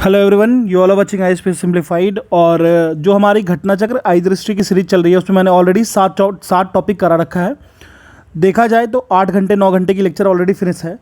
Hello everyone, you all are watching ISPS simplified. और जो हमारी घटना चक्र आई दृष्टि की सीरीज चल रही है उसमें मैंने ऑलरेडी सात टॉपिक करा रखा है। देखा जाए तो 8 घंटे 9 घंटे की लेक्चर ऑलरेडी फिनिश है।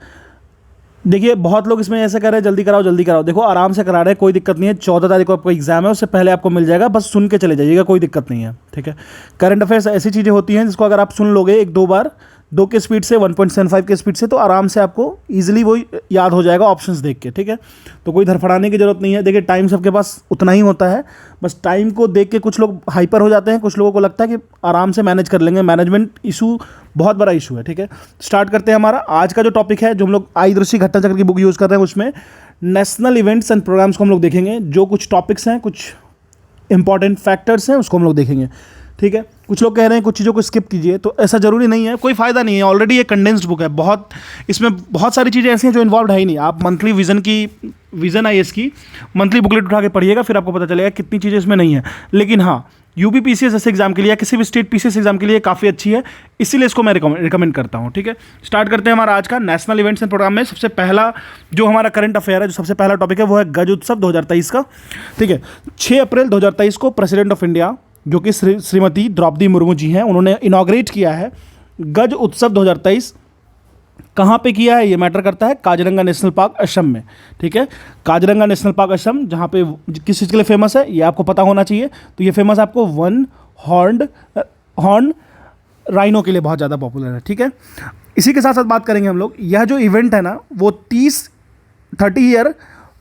देखिए, बहुत लोग इसमें ऐसे कह रहे हैं जल्दी कराओ जल्दी कराओ। देखो, आराम से करा रहे हैं, कोई दिक्कत नहीं है। 14 तारीख को आपको एग्जाम है, उससे पहले आपको मिल जाएगा, बस सुन के चले जाइएगा, कोई दिक्कत नहीं है। ठीक है, करंट अफेयर्स ऐसी चीज़ें होती हैं जिसको अगर आप सुन लोगे एक दो बार 2 के स्पीड से 1.75 के स्पीड से, तो आराम से आपको ईजिली वो याद हो जाएगा ऑप्शंस देख के। ठीक है, तो कोई धड़फड़ाने की जरूरत नहीं है। देखिए, टाइम सबके पास उतना ही होता है, बस टाइम को देख के कुछ लोग हाइपर हो जाते हैं, कुछ लोगों को लगता है कि आराम से मैनेज कर लेंगे। मैनेजमेंट इशू बहुत बड़ा इशू है। ठीक है, स्टार्ट करते हैं। हमारा आज का जो टॉपिक है, जो हम लोग आई दृष्टि घटना चक्र की बुक यूज़ कर रहे हैं, उसमें नेशनल इवेंट्स एंड प्रोग्राम्स को हम लोग देखेंगे। जो कुछ टॉपिक्स हैं, कुछ इंपॉर्टेंट फैक्टर्स हैं, उसको हम लोग देखेंगे। ठीक है, कुछ लोग कह रहे हैं कुछ चीज़ों को स्किप कीजिए, तो ऐसा जरूरी नहीं है, कोई फ़ायदा नहीं है। ऑलरेडी ये कंडेंस्ड बुक है, बहुत इसमें बहुत सारी चीज़ें ऐसी हैं जो इन्वॉल्व है ही नहीं। आप मंथली विजन आईएएस की मंथली बुकलेट उठा के पढ़िएगा, फिर आपको पता चलेगा कितनी चीज़ें इसमें नहीं है। लेकिन हाँ, यूपी पीसीएस जैसे एग्जाम के लिए या किसी भी स्टेट पीसीएस एग्जाम के लिए काफ़ी अच्छी है, इसीलिए इसको मैं रिकमेंड करता हूँ। ठीक है, स्टार्ट करते हैं हमारा आज का नेशनल इवेंट्स एंड प्रोग्राम में। सबसे पहला जो हमारा करंट अफेयर है, जो सबसे पहला टॉपिक है, वो है गज उत्सव 2023 का। ठीक है, 6 अप्रैल 2023 को प्रेसिडेंट ऑफ इंडिया, जो कि श्रीमती द्रौपदी मुर्मू जी हैं, उन्होंने इनॉग्रेट किया है गज उत्सव 2023। कहाँ पे किया है ये मैटर करता है, काजीरंगा नेशनल पार्क असम में। ठीक है, काजीरंगा नेशनल पार्क असम, जहाँ पे किस चीज़ के लिए फेमस है ये आपको पता होना चाहिए। तो ये फेमस आपको वन हॉर्न राइनो के लिए बहुत ज़्यादा पॉपुलर है। ठीक है, इसी के साथ साथ बात करेंगे हम लोग, यह जो इवेंट है ना, वो 30 ईयर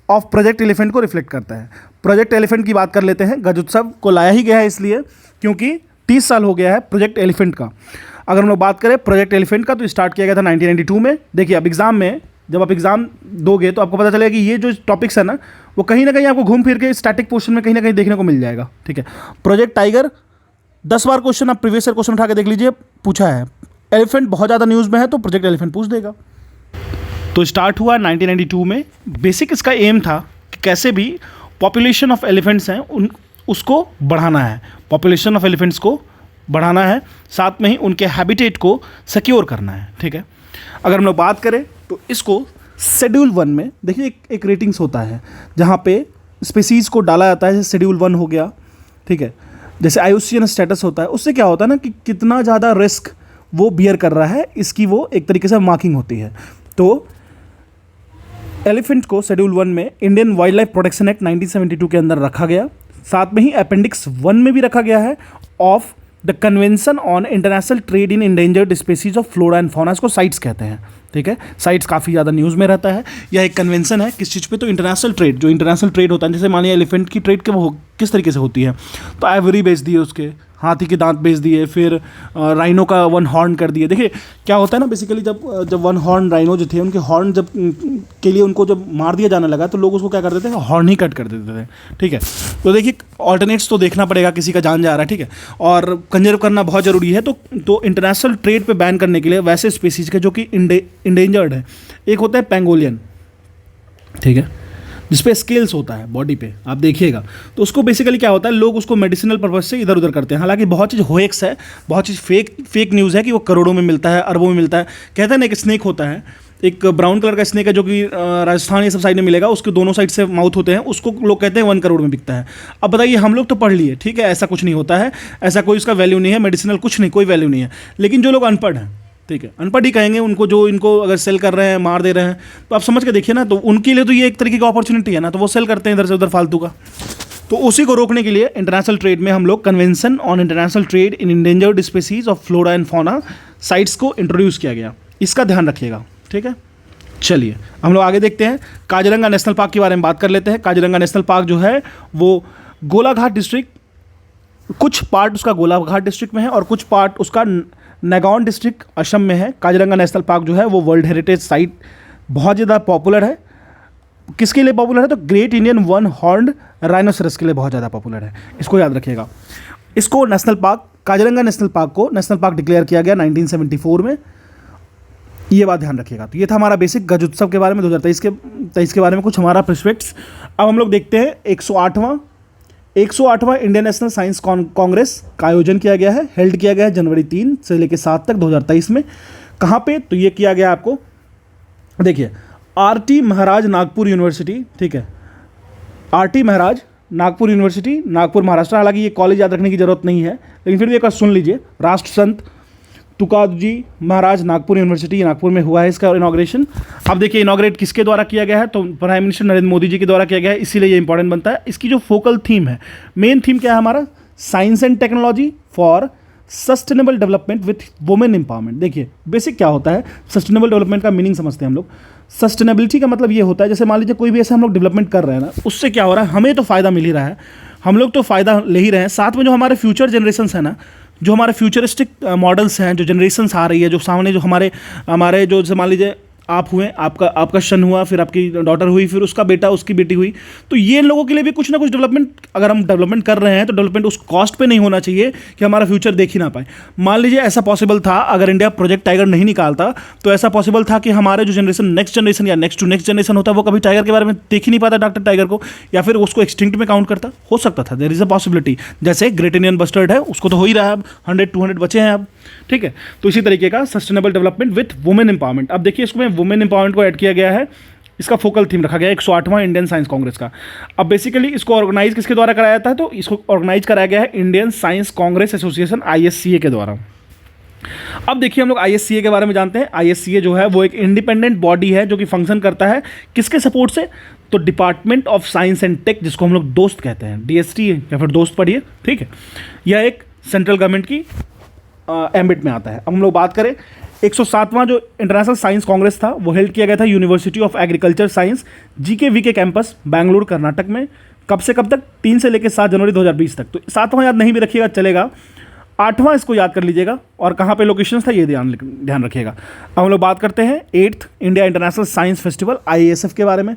ऑफ प्रोजेक्ट एलिफेंट को रिफ्लेक्ट करता है। प्रोजेक्ट एलिफेंट की बात कर लेते हैं। गज उत्सव को लाया ही गया है इसलिए क्योंकि 30 साल हो गया है प्रोजेक्ट एलिफेंट का। अगर हम लोग बात करें प्रोजेक्ट एलिफेंट का, तो स्टार्ट किया गया था 1992 में। देखिए, अब एग्जाम में जब आप एग्जाम दोगे तो आपको पता चलेगा कि ये जो टॉपिक्स है ना, वो कहीं ना कहीं आपको घूम फिर के स्टैटिक पोर्शन में कहीं ना कहीं देखने को मिल जाएगा। ठीक है, प्रोजेक्ट टाइगर 10 बार क्वेश्चन, आप प्रीवियस ईयर क्वेश्चन उठा के देख लीजिए, पूछा है। एलिफेंट बहुत ज़्यादा न्यूज़ में है, तो प्रोजेक्ट एलिफेंट पूछ देगा। तो स्टार्ट हुआ 1992 में। बेसिक इसका एम था कि कैसे भी पॉपुलेशन ऑफ एलिफेंट्स हैं उसको बढ़ाना है, पॉपुलेशन ऑफ एलिफेंट्स को बढ़ाना है, साथ में ही उनके हैबिटेट को सिक्योर करना है। ठीक है, अगर हम लोग बात करें तो इसको शेड्यूल 1 में देखिए एक रेटिंग्स होता है जहाँ पे स्पीसीज़ को डाला जाता है। जैसे शेड्यूल 1 हो गया, ठीक है, जैसे IUCN स्टेटस होता है, उससे क्या होता है ना कि कितना ज़्यादा रिस्क वो बियर कर रहा है, इसकी वो एक तरीके से मार्किंग होती है। तो एलिफेंट को शेड्यूल 1 में Indian wild life protection act 1972 के अंदर रखा गया। साथ में ही अपेंडिक्स 1 में भी रखा गया है of the convention on international trade in endangered species of flora and fauna, इसको साइट्स कहते हैं। ठीक है, साइट्स काफ़ी ज़्यादा न्यूज़ में रहता है। यह एक कन्वेंशन है किस चीज़ पे, तो इंटरनेशनल ट्रेड, जो इंटरनेशनल ट्रेड होता है, जैसे मानिए एलिफेंट की ट्रेड के वो किस तरीके से होती है, तो आइवरी बेच दिए, उसके हाथी के दांत बेच दिए, फिर राइनो का 1 हॉर्न कर दिए। देखिए क्या होता है ना, बेसिकली जब 1 हॉर्न राइनो जो थे, उनके हॉर्न जब के लिए उनको जब मार दिया जाने लगा, तो लोग उसको क्या कर देते थे, हॉर्न ही कट कर देते थे। ठीक है, तो देखिए ऑल्टरनेट्स तो देखना पड़ेगा, किसी का जान जा रहा है। ठीक है, और कंजर्व करना बहुत ज़रूरी है। तो इंटरनेशनल ट्रेड पे बैन करने के लिए वैसे स्पीसीज के जो कि इंडेंजर्ड है, एक होता है पेंगोलियन, ठीक है, जिसपे स्केल्स होता है बॉडी पे, आप देखिएगा। तो उसको बेसिकली क्या होता है, लोग उसको मेडिसिनल पर्पज से इधर उधर करते हैं। हालांकि बहुत चीज़ होएक्स है, बहुत चीज़ फेक न्यूज़ है कि वो करोड़ों में मिलता है, अरबों में मिलता है। कहते हैं ना, एक स्नेक होता है, एक ब्राउन कलर का स्नेक है जो कि राजस्थान ये सब साइड में मिलेगा, उसके दोनों साइड से माउथ होते हैं, उसको लोग कहते हैं 1 करोड़ में बिकता है। अब बताइए, हम लोग तो पढ़ लिए, ठीक है, ऐसा कुछ नहीं होता है, ऐसा कोई उसका वैल्यू नहीं है, मेडिसिनल कुछ नहीं, कोई वैल्यू नहीं है। लेकिन जो लोग अनपढ़ हैं, ठीक है, अनपढ़ ही कहेंगे उनको, जो इनको अगर सेल कर रहे हैं, मार दे रहे हैं, तो आप समझ के देखिए ना, तो उनके लिए तो ये एक तरीके की अपॉर्चुनिटी है ना, तो वो सेल करते हैं इधर से उधर फालतू का। तो उसी को रोकने के लिए इंटरनेशनल ट्रेड में हम लोग convention on international trade in endangered species of flora and fauna sites को इंट्रोड्यूस किया गया। इसका ध्यान रखिएगा। ठीक है, चलिए हम लोग आगे देखते हैं। काजीरंगा नेशनल पार्क के बारे में बात कर लेते हैं। काजीरंगा नेशनल पार्क जो है वो गोलाघाट डिस्ट्रिक्ट, कुछ पार्ट उसका गोलाघाट डिस्ट्रिक्ट में है और कुछ पार्ट उसका नागाउन डिस्ट्रिक्ट असम में है। काजीरंगा नेशनल पार्क जो है वो वर्ल्ड हेरिटेज साइट बहुत ज़्यादा पॉपुलर है। किसके लिए पॉपुलर है, तो ग्रेट इंडियन 1 हॉर्न राइनोसरस के लिए बहुत ज़्यादा पॉपुलर है, इसको याद रखिएगा। इसको national park, Kaziranga national park को नेशनल पार्क डिक्लेयर किया गया 1974 में, ये बात ध्यान रखिएगा। तो ये था हमारा बेसिक गज उत्सव के बारे में 2023 के बारे में कुछ हमारा प्रोस्पेक्ट्स। अब हम लोग देखते हैं 108वां इंडियन नेशनल साइंस कांग्रेस का आयोजन किया गया है, हेल्ड किया गया है जनवरी 3 से लेकर 7 तक 2023 में। कहाँ पे, तो ये किया गया आपको, देखिए RT महाराज नागपुर यूनिवर्सिटी, ठीक है, आरटी महाराज, नागपुर यूनिवर्सिटी, नागपुर महाराष्ट्र। हालांकि ये कॉलेज याद रखने की जरूरत नहीं है, लेकिन फिर भी एक बार सुन लीजिए। राष्ट्र संत तुकाजी महाराज, नागपुर यूनिवर्सिटी, नागपुर में हुआ है इसका इनॉग्रेशन। अब देखिए इनॉग्रेट किसके द्वारा किया गया है, तो प्राइम मिनिस्टर नरेंद्र मोदी जी के द्वारा किया गया है, इसीलिए ये इंपॉर्टेंट बनता है। इसकी जो फोकल थीम है, मेन थीम क्या है हमारा, science and technology for sustainable development with women empowerment. देखिए बेसिक क्या होता है, सस्टेनेबल डेवलपमेंट का मीनिंग समझते हैं हम लोग। सस्टेनेबिलिटी का मतलब ये होता है, जैसे मान लीजिए कोई भी ऐसा हम लोग डेवलपमेंट कर रहे हैं ना, उससे क्या हो रहा है, हमें तो फ़ायदा मिल ही रहा है, हम लोग तो फ़ायदा ले ही रहे हैं, साथ में जो हमारे फ्यूचर जनरेशन्स हैं ना, जो हमारे फ्यूचरिस्टिक मॉडल्स हैं, जो जनरेशन्स आ रही है, जो सामने जो हमारे जो जैसे मान लीजिए आप हुए, आपका सन हुआ, फिर आपकी डॉटर हुई, फिर उसका बेटा, उसकी बेटी हुई, तो ये लोगों के लिए भी कुछ ना कुछ डेवलपमेंट, अगर हम डेवलपमेंट कर रहे हैं तो डेवलपमेंट उस कॉस्ट पे नहीं होना चाहिए कि हमारा फ्यूचर देख ही ना पाए। मान लीजिए ऐसा पॉसिबल था, अगर इंडिया प्रोजेक्ट टाइगर नहीं निकालता तो ऐसा पॉसिबल था कि हमारे जो जनरेशन, नेक्स्ट जनरेशन या नेक्स्ट टू नेक्स्ट जनरेशन होता, वो कभी टाइगर के बारे में देख ही नहीं पाता, डॉक्टर टाइगर को, या फिर उसको एक्सटिंक्ट में काउंट करता, हो सकता था, देयर इज अ पॉसिबिलिटी। जैसे ग्रेट इंडियन बस्टर्ड है, उसको तो हो ही रहा है, अब 100-200 बचे हैं अब, ठीक है। तो इसी तरीके का sustainable development with women empowerment. अब देखिए इसमें वुमेन एम्पावरमेंट को ऐड किया गया है, इसका फोकल थीम रखा गया है 108वां इंडियन साइंस कांग्रेस का। अब बेसिकली इसको ऑर्गेनाइज किसके द्वारा कराया जाता है, तो इसको ऑर्गेनाइज कराया गया है Indian science Congress association ISCA के द्वारा। अब देखिए हम लोग ISCA के बारे में जानते हैं। ISCA जो है वो एक इंडिपेंडेंट बॉडी है जो कि फंक्शन करता है किसके सपोर्ट से, तो department of science and tech, जिसको हम लोग दोस्त कहते हैं, DST या फिर दोस्त पढ़िए, ठीक है। यह एक सेंट्रल गवर्नमेंट की एम्बिट में आता है। अब हम लोग बात करें 107वां जो इंटरनेशनल साइंस कांग्रेस था, वो हेल्ड किया गया था university of agriculture science GKV campus, Bengaluru Karnataka में। कब से कब तक, 3 से लेकर 7 जनवरी 2020 तक। तो 7वां याद नहीं भी रखिएगा चलेगा, 8वां इसको याद कर लीजिएगा, और कहाँ पे लोकेशन था ये ध्यान रखिएगा। अब हम लोग बात करते हैं 8th India international science festival IISF के बारे में।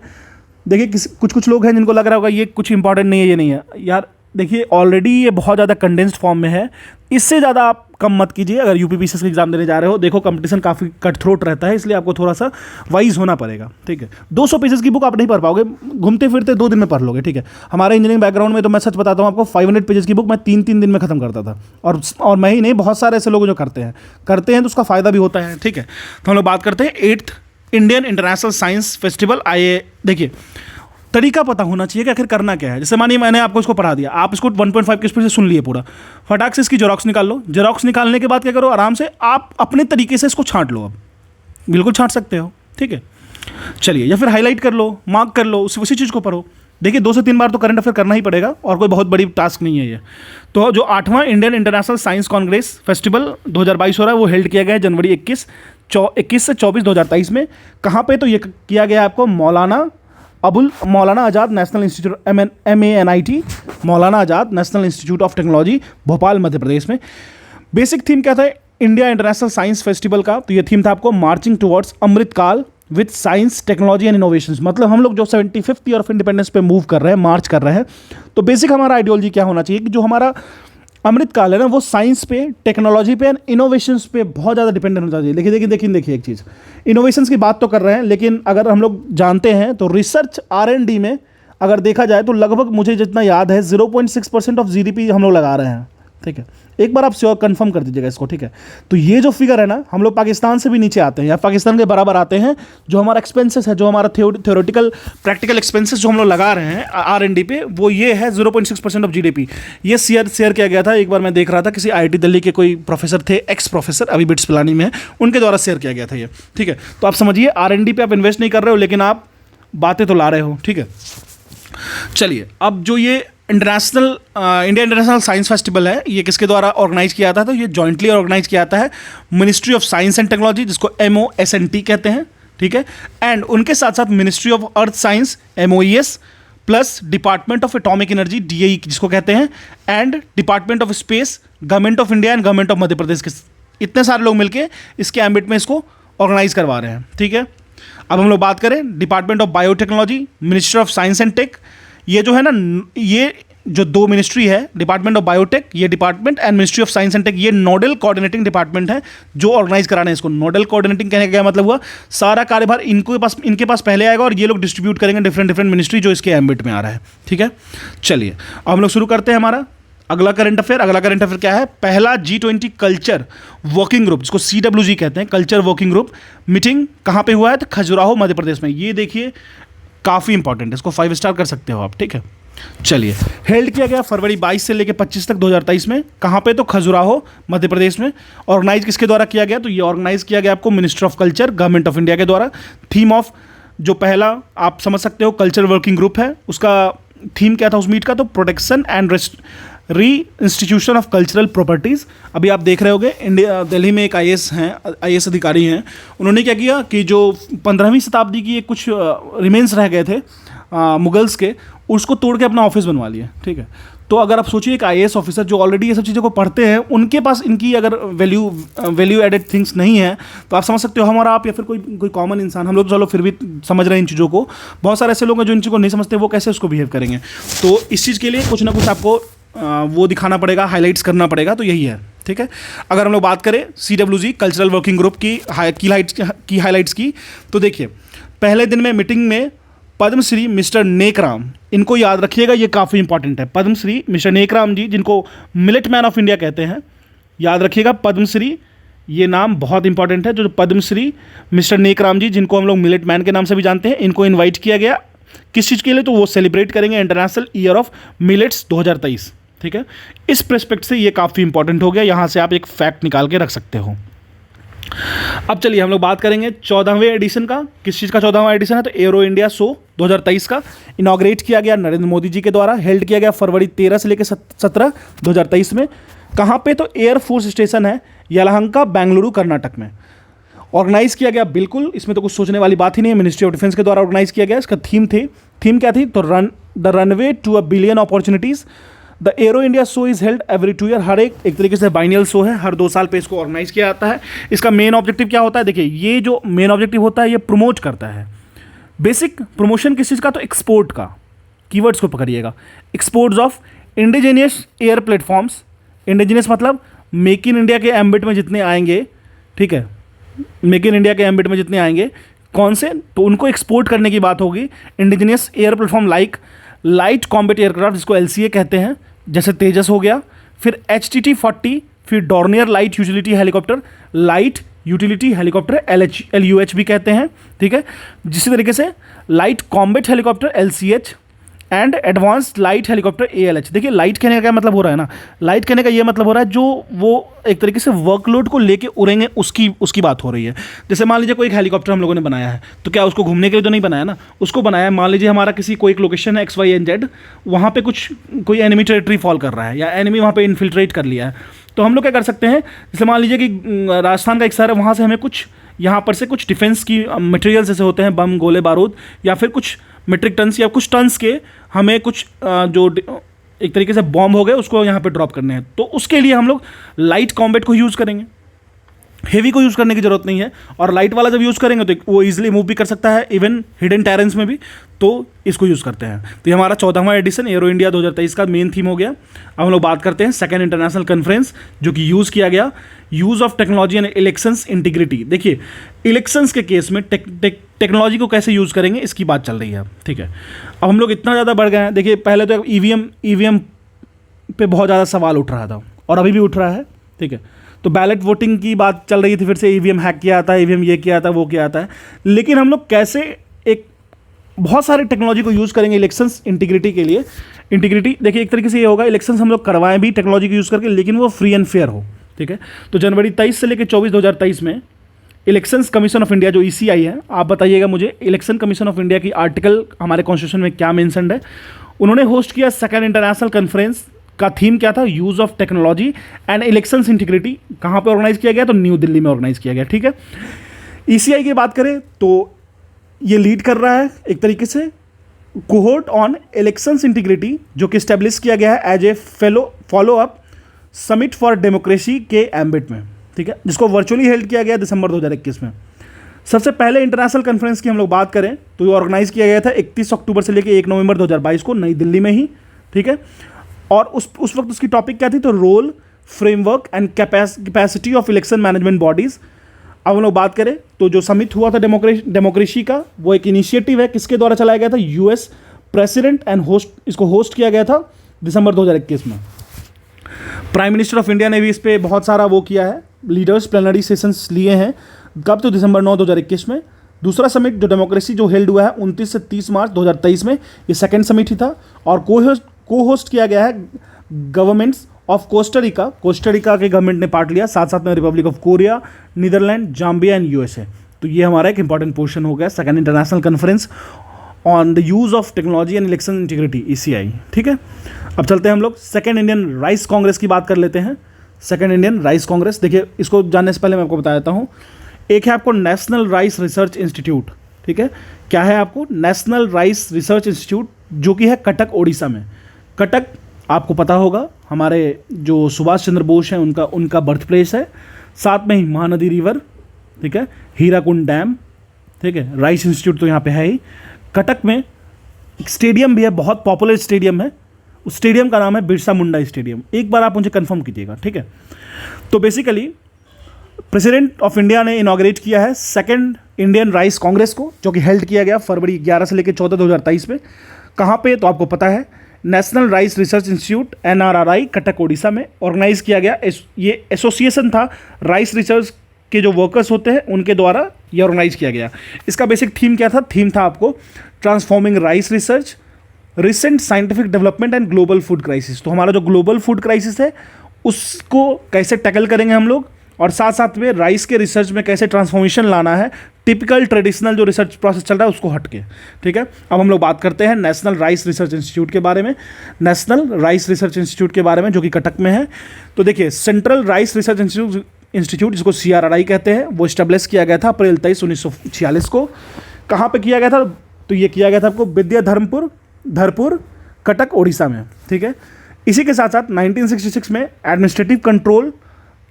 देखिए कुछ लोग हैं जिनको लग रहा होगा ये कुछ इंपॉर्टेंट नहीं है, ये नहीं है यार। देखिए ऑलरेडी ये बहुत ज़्यादा कंडेंस्ड फॉर्म में है, इससे ज़्यादा आप कम मत कीजिए। अगर UPPCS का एग्जाम देने जा रहे हो, देखो कंपटीशन काफ़ी कट थ्रोट रहता है, इसलिए आपको थोड़ा सा वाइज होना पड़ेगा, ठीक है। 200 पेजेस की बुक आप नहीं पढ़ पाओगे, घूमते फिरते 2 दिन में पढ़ लोगे, ठीक है। हमारे इंजीनियरिंग बैकग्राउंड में तो मैं सच बताता हूँ आपको, 500 पेजेस की बुक मैं 3-3 दिन में खत्म करता था, और मैं ही नहीं, बहुत सारे ऐसे लोग जो करते हैं तो उसका फ़ायदा भी होता है, ठीक है। तो हम लोग बात करते हैं 8th Indian International science festival देखिए तरीका पता होना चाहिए कि आखिर करना क्या है। जैसे मानिए मैंने आपको इसको पढ़ा दिया, आप इसको 1.5 की स्पीड से सुन लिए पूरा, फटाक से इसकी जेरोक्स निकाल लो। जेरोक्स निकालने के बाद क्या करो, आराम से आप अपने तरीके से इसको छांट लो, अब बिल्कुल छांट सकते हो, ठीक है। चलिए, या फिर हाईलाइट कर लो, मार्क कर लो, उसी चीज़ को पढ़ो। देखिए 2 से 3 बार तो करंट अफेयर करना ही पड़ेगा, और कोई बहुत बड़ी टास्क नहीं है ये। तो जो 8वां Indian International Science Congress Festival 2022 हो रहा है, वो हेल्ड किया गया है जनवरी 21 से 24 2023 में। कहाँ पे, तो ये किया गया आपको मौलाना Azad National Institute MANIT, Maulana Azad National Institute of Technology, Bhopal Madhya Pradesh में। बेसिक थीम क्या था इंडिया इंटरनेशनल साइंस फेस्टिवल का, तो ये थीम था आपको marching towards Amritkaal with science technology and innovations. मतलब हम लोग जो 75th ईयर ऑफ इंडिपेंडेंस पे मूव कर रहे हैं, मार्च कर रहे हैं, तो बेसिक हमारा आइडियोलॉजी क्या होना चाहिए कि जो हमारा अमृतकाल है ना, वो साइंस पे, टेक्नोलॉजी पे एंड इनोवेशंस पे बहुत ज़्यादा डिपेंडेंट होना चाहिए। देखिए एक चीज़, इनोवेशंस की बात तो कर रहे हैं, लेकिन अगर हम लोग जानते हैं तो रिसर्च R&D में अगर देखा जाए तो लगभग मुझे जितना याद है 0.6% ऑफ GDP हम लोग लगा रहे हैं, ठीक है। एक बार आप श्योर कंफर्म कर दीजिएगा इसको, ठीक है। तो ये जो फिगर है ना, हम लोग पाकिस्तान से भी नीचे आते हैं या पाकिस्तान के बराबर आते हैं। जो हमारा एक्सपेंसेस है, जो हमारा थ्योरेटिकल प्रैक्टिकल एक्सपेंसेस जो हम लोग लगा रहे हैं R&D पे, वो ये है 0.6% ऑफ GDP। ये शेयर किया गया था, एक बार मैं देख रहा था किसी IIT दिल्ली के कोई प्रोफेसर थे, एक्स प्रोफेसर, अभी बिट्स पिलानी में है, उनके द्वारा शेयर किया गया था ये, ठीक है। तो आप समझिए R&D पे आप इन्वेस्ट नहीं कर रहे हो, लेकिन आप बातें तो ला रहे हो, ठीक है। चलिए, अब जो ये इंडिया इंटरनेशनल साइंस फेस्टिवल है, ये किसके द्वारा ऑर्गेनाइज किया जाता है, तो ये जॉइंटली ऑर्गेनाइज किया जाता है ministry of science and technology, जिसको MOSNT कहते हैं, ठीक है, एंड उनके साथ साथ Ministry of Earth Science MOES, plus Department of Atomic Energy DAE जिसको कहते हैं, and Department of Space, Government of India and Government of Madhya Pradesh के इतने सारे लोग मिलकर इसके एम्बिट में इसको ऑर्गेनाइज करवा रहे हैं, ठीक है। अब हम लोग बात करें department of biotechnology, ministry of science and tech, ये जो है ना, ये जो 2 मिनिस्ट्री है, डिपार्टमेंट ऑफ बायोटेक ये department and ministry of science and tech, ये नोडल कोऑर्डिनेटिंग डिपार्टमेंट है जो ऑर्गेनाइज कराने हैं इसको। नोडल कोऑर्डिनेटिंग कहने का क्या मतलब हुआ, सारा कार्यभार इनके पास पहले आएगा और ये लोग डिस्ट्रीब्यूट करेंगे डिफरेंट मिनिस्ट्री जो इसके एम्बिट में आ रहा है, ठीक है। चलिए, अब हम लोग शुरू करते हैं हमारा अगला करंट अफेयर क्या है, पहला G20 कल्चर वर्किंग ग्रुप, जिसको CWG कहते हैं, कल्चर वर्किंग ग्रुप मीटिंग कहाँ पे हुआ है, तो खजुराहो मध्य प्रदेश में। ये देखिए काफ़ी इंपॉर्टेंट है, इसको 5 स्टार कर सकते हो आप, ठीक है। चलिए, हेल्ड किया गया फरवरी 22 से लेकर 25 तक 2023 में। कहाँ पे? तो खजुराहो मध्य प्रदेश में। ऑर्गेनाइज किसके द्वारा किया गया? तो ये ऑर्गेनाइज किया गया आपको ministry of culture, government of India के द्वारा। थीम ऑफ, जो पहला आप समझ सकते हो कल्चर वर्किंग ग्रुप है, उसका थीम क्या था उस मीट का? तो protection and re institution of cultural properties. अभी आप देख रहे होगे इंडिया, दिल्ली में एक आईएएस अधिकारी हैं, उन्होंने क्या किया कि जो 15वीं शताब्दी की एक कुछ रिमेन्स रह गए थे मुगल्स के, उसको तोड़ के अपना ऑफिस बनवा लिया, ठीक है। तो अगर आप सोचिए एक आईएएस ऑफिसर जो ऑलरेडी ये सब चीज़ों को पढ़ते हैं, उनके पास इनकी अगर वैल्यू एडेड थिंग्स नहीं है, तो आप समझ सकते हो हमारा आप या फिर कोई कॉमन इंसान, हम लोग तो चलो फिर भी समझ रहे हैं इन चीज़ों को, बहुत सारे ऐसे लोग हैं जो इन चीज़ों को नहीं समझते, वो कैसे उसको बिहेव करेंगे। तो इस चीज़ के लिए कुछ ना कुछ आपको वो दिखाना पड़ेगा, हाईलाइट्स करना पड़ेगा, तो यही है, ठीक है। अगर हम लोग बात करें CWG कल्चरल वर्किंग ग्रुप की हाईलाइट्स की, तो देखिए पहले दिन में मीटिंग में पद्मश्री मिस्टर नेकराम, इनको याद रखिएगा, ये काफ़ी इंपॉर्टेंट है। पद्मश्री मिस्टर नेकराम जी, जिनको मिलेट मैन ऑफ इंडिया कहते हैं, याद रखिएगा पद्मश्री, ये नाम बहुत इंपॉर्टेंट है। जो पद्मश्री मिस्टर नेकराम जी, जिनको हम लोग मिलेट मैन के नाम से भी जानते हैं, इनको इन्वाइट किया गया किस चीज़ के लिए? तो वो सेलिब्रेट करेंगे इंटरनेशनल ईयर ऑफ मिलेट्स 2023, ठीक है। इस प्रेस्पेक्ट से ये काफ़ी इंपॉर्टेंट हो गया, यहाँ से आप एक फैक्ट निकाल के रख सकते हो। अब चलिए हम लोग बात करेंगे 14वें एडिशन का। किस चीज़ का 14वां एडिशन है? तो एरो इंडिया शो 2023 का इनॉग्रेट किया गया नरेंद्र मोदी जी के द्वारा, हेल्ड किया गया फरवरी 13 से लेकर 17 2023 में। कहाँ पे? तो एयरफोर्स स्टेशन है यलहंका, बेंगलुरु, कर्नाटक में। ऑर्गेनाइज किया गया, बिल्कुल इसमें तो कुछ सोचने वाली बात ही नहीं है, मिनिस्ट्री ऑफ डिफेंस के द्वारा ऑर्गेनाइज किया गया। इसका थीम क्या थी? तो the runway to a billion opportunities. The Aero India show is held every 2 year, हर एक तरीके से बाइनियल शो है, हर 2 साल पे इसको ऑर्गेनाइज किया जाता है। इसका मेन ऑब्जेक्टिव क्या होता है? देखिए, ये जो मेन ऑब्जेक्टिव होता है, ये प्रमोट करता है, बेसिक प्रमोशन किस चीज़ का? तो एक्सपोर्ट का। कीवर्ड्स को पकड़िएगा, exports of indigenous air platforms. Indigenous मतलब मेक इन इंडिया के एम्बिट में जितने आएंगे, ठीक है, मेक इन इंडिया के एम्बिट में जितने आएंगे, कौन से? तो उनको एक्सपोर्ट करने की बात होगी। Indigenous air platform like light combat aircraft, जिसको LCA कहते हैं, जैसे तेजस हो गया, फिर HTT-40, फिर Dornier light utility helicopter, light utility helicopter LUH भी कहते हैं, ठीक है। जिसी तरीके से light combat helicopter LCH and advanced light helicopter ALH। देखिए, लाइट कहने का क्या मतलब हो रहा है ना, लाइट कहने का ये मतलब हो रहा है जो वो एक तरीके से वर्कलोड को लेके उड़ेंगे, उसकी बात हो रही है। जैसे मान लीजिए कोई एक हेलीकॉप्टर हम लोगों ने बनाया है, तो क्या उसको घूमने के लिए तो नहीं बनाया ना, उसको बनाया है, मान लीजिए हमारा किसी कोई एक लोकेशन है XYZ, वहाँ पे कोई एनिमी टेरिटरी फॉल कर रहा है या एनिमी वहाँ पे इन्फिल्ट्रेट कर लिया है, तो हम लोग क्या कर सकते हैं? जैसे मान लीजिए कि राजस्थान का एक शहर है, वहाँ से हमें कुछ यहाँ पर से कुछ डिफेंस की मटेरियल जैसे होते हैं, बम, गोले बारूद, या फिर कुछ मेट्रिक टन्स या कुछ टन्स के हमें कुछ जो एक तरीके से बॉम्ब हो गए, उसको यहाँ पे ड्रॉप करने हैं, तो उसके लिए हम लोग लाइट कॉम्बैट को यूज़ करेंगे, हेवी को यूज़ करने की जरूरत नहीं है। और लाइट वाला जब यूज़ करेंगे तो वो इजीली मूव भी कर सकता है, इवन हिडन टेरेंस में भी, तो इसको यूज़ करते हैं। तो ये हमारा 14वां एडिशन एरो इंडिया 2023 का मेन थीम हो गया। अब हम लोग बात करते हैं सेकेंड इंटरनेशनल कॉन्फ्रेंस, जो कि यूज़ किया गया, use of technology and elections integrity. देखिए, इलेक्शंस के केस में टेक्नोलॉजी को कैसे यूज़ करेंगे, इसकी बात चल रही है, ठीक है। अब हम लोग इतना ज़्यादा बढ़ गए हैं। देखिए, पहले तो ईवीएम पे बहुत ज़्यादा सवाल उठ रहा था, और अभी भी उठ रहा है, ठीक है। तो बैलेट वोटिंग की बात चल रही थी, फिर से ईवीएम हैक किया आता है, ईवीएम ये किया था, वो किया आता है। लेकिन हम लोग कैसे एक बहुत सारे टेक्नोलॉजी को यूज़ करेंगे इलेक्शंस इंटीग्रिटी के लिए। इंटीग्रिटी देखिए, एक तरीके से ये होगा, इलेक्शंस हम लोग करवाएं भी टेक्नोलॉजी को यूज़ करके, लेकिन वो फ्री एंड फेयर हो, ठीक है। तो जनवरी 23 से लेकर 24 2023 में इलेक्शंस कमीशन ऑफ इंडिया, जो ECI है, आप बताइएगा मुझे इलेक्शन कमीशन ऑफ इंडिया की आर्टिकल हमारे कॉन्स्टिट्यूशन में क्या मेंशन्ड है। उन्होंने होस्ट किया सेकेंड इंटरनेशनल कॉन्फ्रेंस का थीम क्या था? Use of technology and elections integrity. कहाँ पे ऑर्गेनाइज किया गया? तो न्यू दिल्ली में ऑर्गेनाइज किया गया, ठीक है। ECI की बात करें तो ये लीड कर रहा है एक तरीके से कोहोर्ट ऑन इलेक्शंस इंटीग्रिटी, जो कि स्टैब्लिश किया गया है as a follow up summit for democracy के एम्बिट में, ठीक है, जिसको वर्चुअली हेल्ड किया गया दिसंबर 2021 में। सबसे पहले इंटरनेशनल कॉन्फ्रेंस की हम लोग बात करें तो ये ऑर्गेनाइज किया गया था 31 अक्टूबर से लेकर 1 नवंबर 2022 को नई दिल्ली में ही, ठीक है। और उस वक्त उसकी टॉपिक क्या थी? तो role, framework and capacity of election management bodies. अब हम लोग बात करें तो जो समिट हुआ था डेमोक्रेसी का, वो एक इनिशिएटिव है, किसके द्वारा चलाया गया था? US प्रेसिडेंट एंड इसको होस्ट किया गया था दिसंबर 2021 में। प्राइम मिनिस्टर ऑफ इंडिया ने भी इस पर बहुत सारा वो किया है, लीडर्स प्लेनरी सेशंस लिए हैं। कब? तो दिसंबर 9 2021 में दूसरा समिट जो डेमोक्रेसी जो हेल्ड हुआ है 29 से 30 मार्च 2023 में, ये सेकंड समिट ही था। और को होस्ट किया गया है गवर्नमेंट्स ऑफ कोस्टारिका के गवर्नमेंट ने पार्ट लिया, साथ साथ में republic of Korea, Netherlands, Zambia and USA. तो ये हमारा एक इंपॉर्टेंट पोर्शन हो गया, second international conference on the use of technology and election integrity, ECI। ठीक है, अब चलते हैं हम लोग सेकंड इंडियन राइस कांग्रेस की बात कर लेते हैं। सेकंड इंडियन राइस कांग्रेस, देखिए इसको जानने से पहले मैं आपको बता देता हूँ। एक है आपको नेशनल राइस रिसर्च इंस्टीट्यूट। ठीक है, क्या है आपको? नेशनल राइस रिसर्च इंस्टीट्यूट, जो कि है कटक, ओडिशा में। कटक आपको पता होगा, हमारे जो सुभाष चंद्र बोस हैं उनका बर्थ प्लेस है। साथ में ही महानदी रिवर, ठीक है, हीराकुंड डैम, ठीक है, राइस इंस्टीट्यूट तो यहाँ पे है ही। कटक में एक स्टेडियम भी है, बहुत पॉपुलर स्टेडियम है, उस स्टेडियम का नाम है बिरसा मुंडा स्टेडियम। एक बार आप मुझे कंफर्म कीजिएगा, ठीक है। तो बेसिकली प्रेसिडेंट ऑफ इंडिया ने इनॉग्रेट किया है सेकंड इंडियन राइस कांग्रेस को, जो कि हेल्ड किया गया फरवरी 11 से लेकर 14 2023 में। कहाँ पे? तो आपको पता है, national rice research institute NRRI Cuttack, Odisha में ऑर्गेनाइज किया गया। ये एसोसिएशन था, राइस रिसर्च के जो वर्कर्स होते हैं उनके द्वारा ये ऑर्गेनाइज किया गया। इसका बेसिक थीम क्या था? थीम था आपको transforming rice research, recent scientific development and global food crisis. तो हमारा जो ग्लोबल फूड क्राइसिस है उसको कैसे टैकल करेंगे हम लोग, और साथ साथ में राइस के रिसर्च में कैसे ट्रांसफॉर्मेशन लाना है, टिपिकल ट्रेडिशनल जो रिसर्च प्रोसेस चल रहा है उसको हटके। ठीक है, अब हम लोग बात करते हैं नेशनल राइस रिसर्च इंस्टीट्यूट के बारे में। नेशनल राइस रिसर्च इंस्टीट्यूट के बारे में, जो कि कटक में है। तो देखिए, सेंट्रल राइस रिसर्च इंस्टीट्यूट जिसको CRRI कहते हैं, वो स्टेब्लिश किया गया था अप्रैल 23, 1946 को। कहाँ पे किया गया था? तो ये किया गया था आपको धरपुर, कटक, ओडिशा में। ठीक है, इसी के साथ साथ 1966 में एडमिनिस्ट्रेटिव कंट्रोल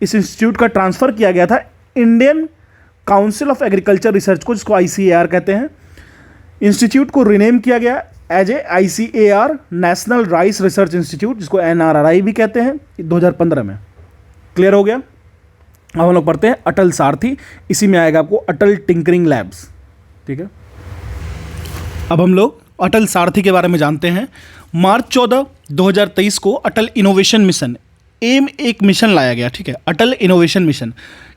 इस इंस्टीट्यूट का ट्रांसफ़र किया गया था Indian council of agriculture research को, जिसको ICAR कहते हैं। इंस्टीट्यूट को रिनेम किया गया as a ICAR national rice research institute, जिसको NRRI भी कहते हैं, 2015 में। क्लियर हो गया? अब हम लोग पढ़ते हैं अटल सारथी, इसी में आएगा आपको अटल टिंकरिंग लैब्स। ठीक है, अब हम लोग अटल सारथी के बारे में जानते हैं। मार्च 14, 2023 को अटल इनोवेशन मिशन एम एक मिशन लाया गया। ठीक है, अटल इनोवेशन मिशन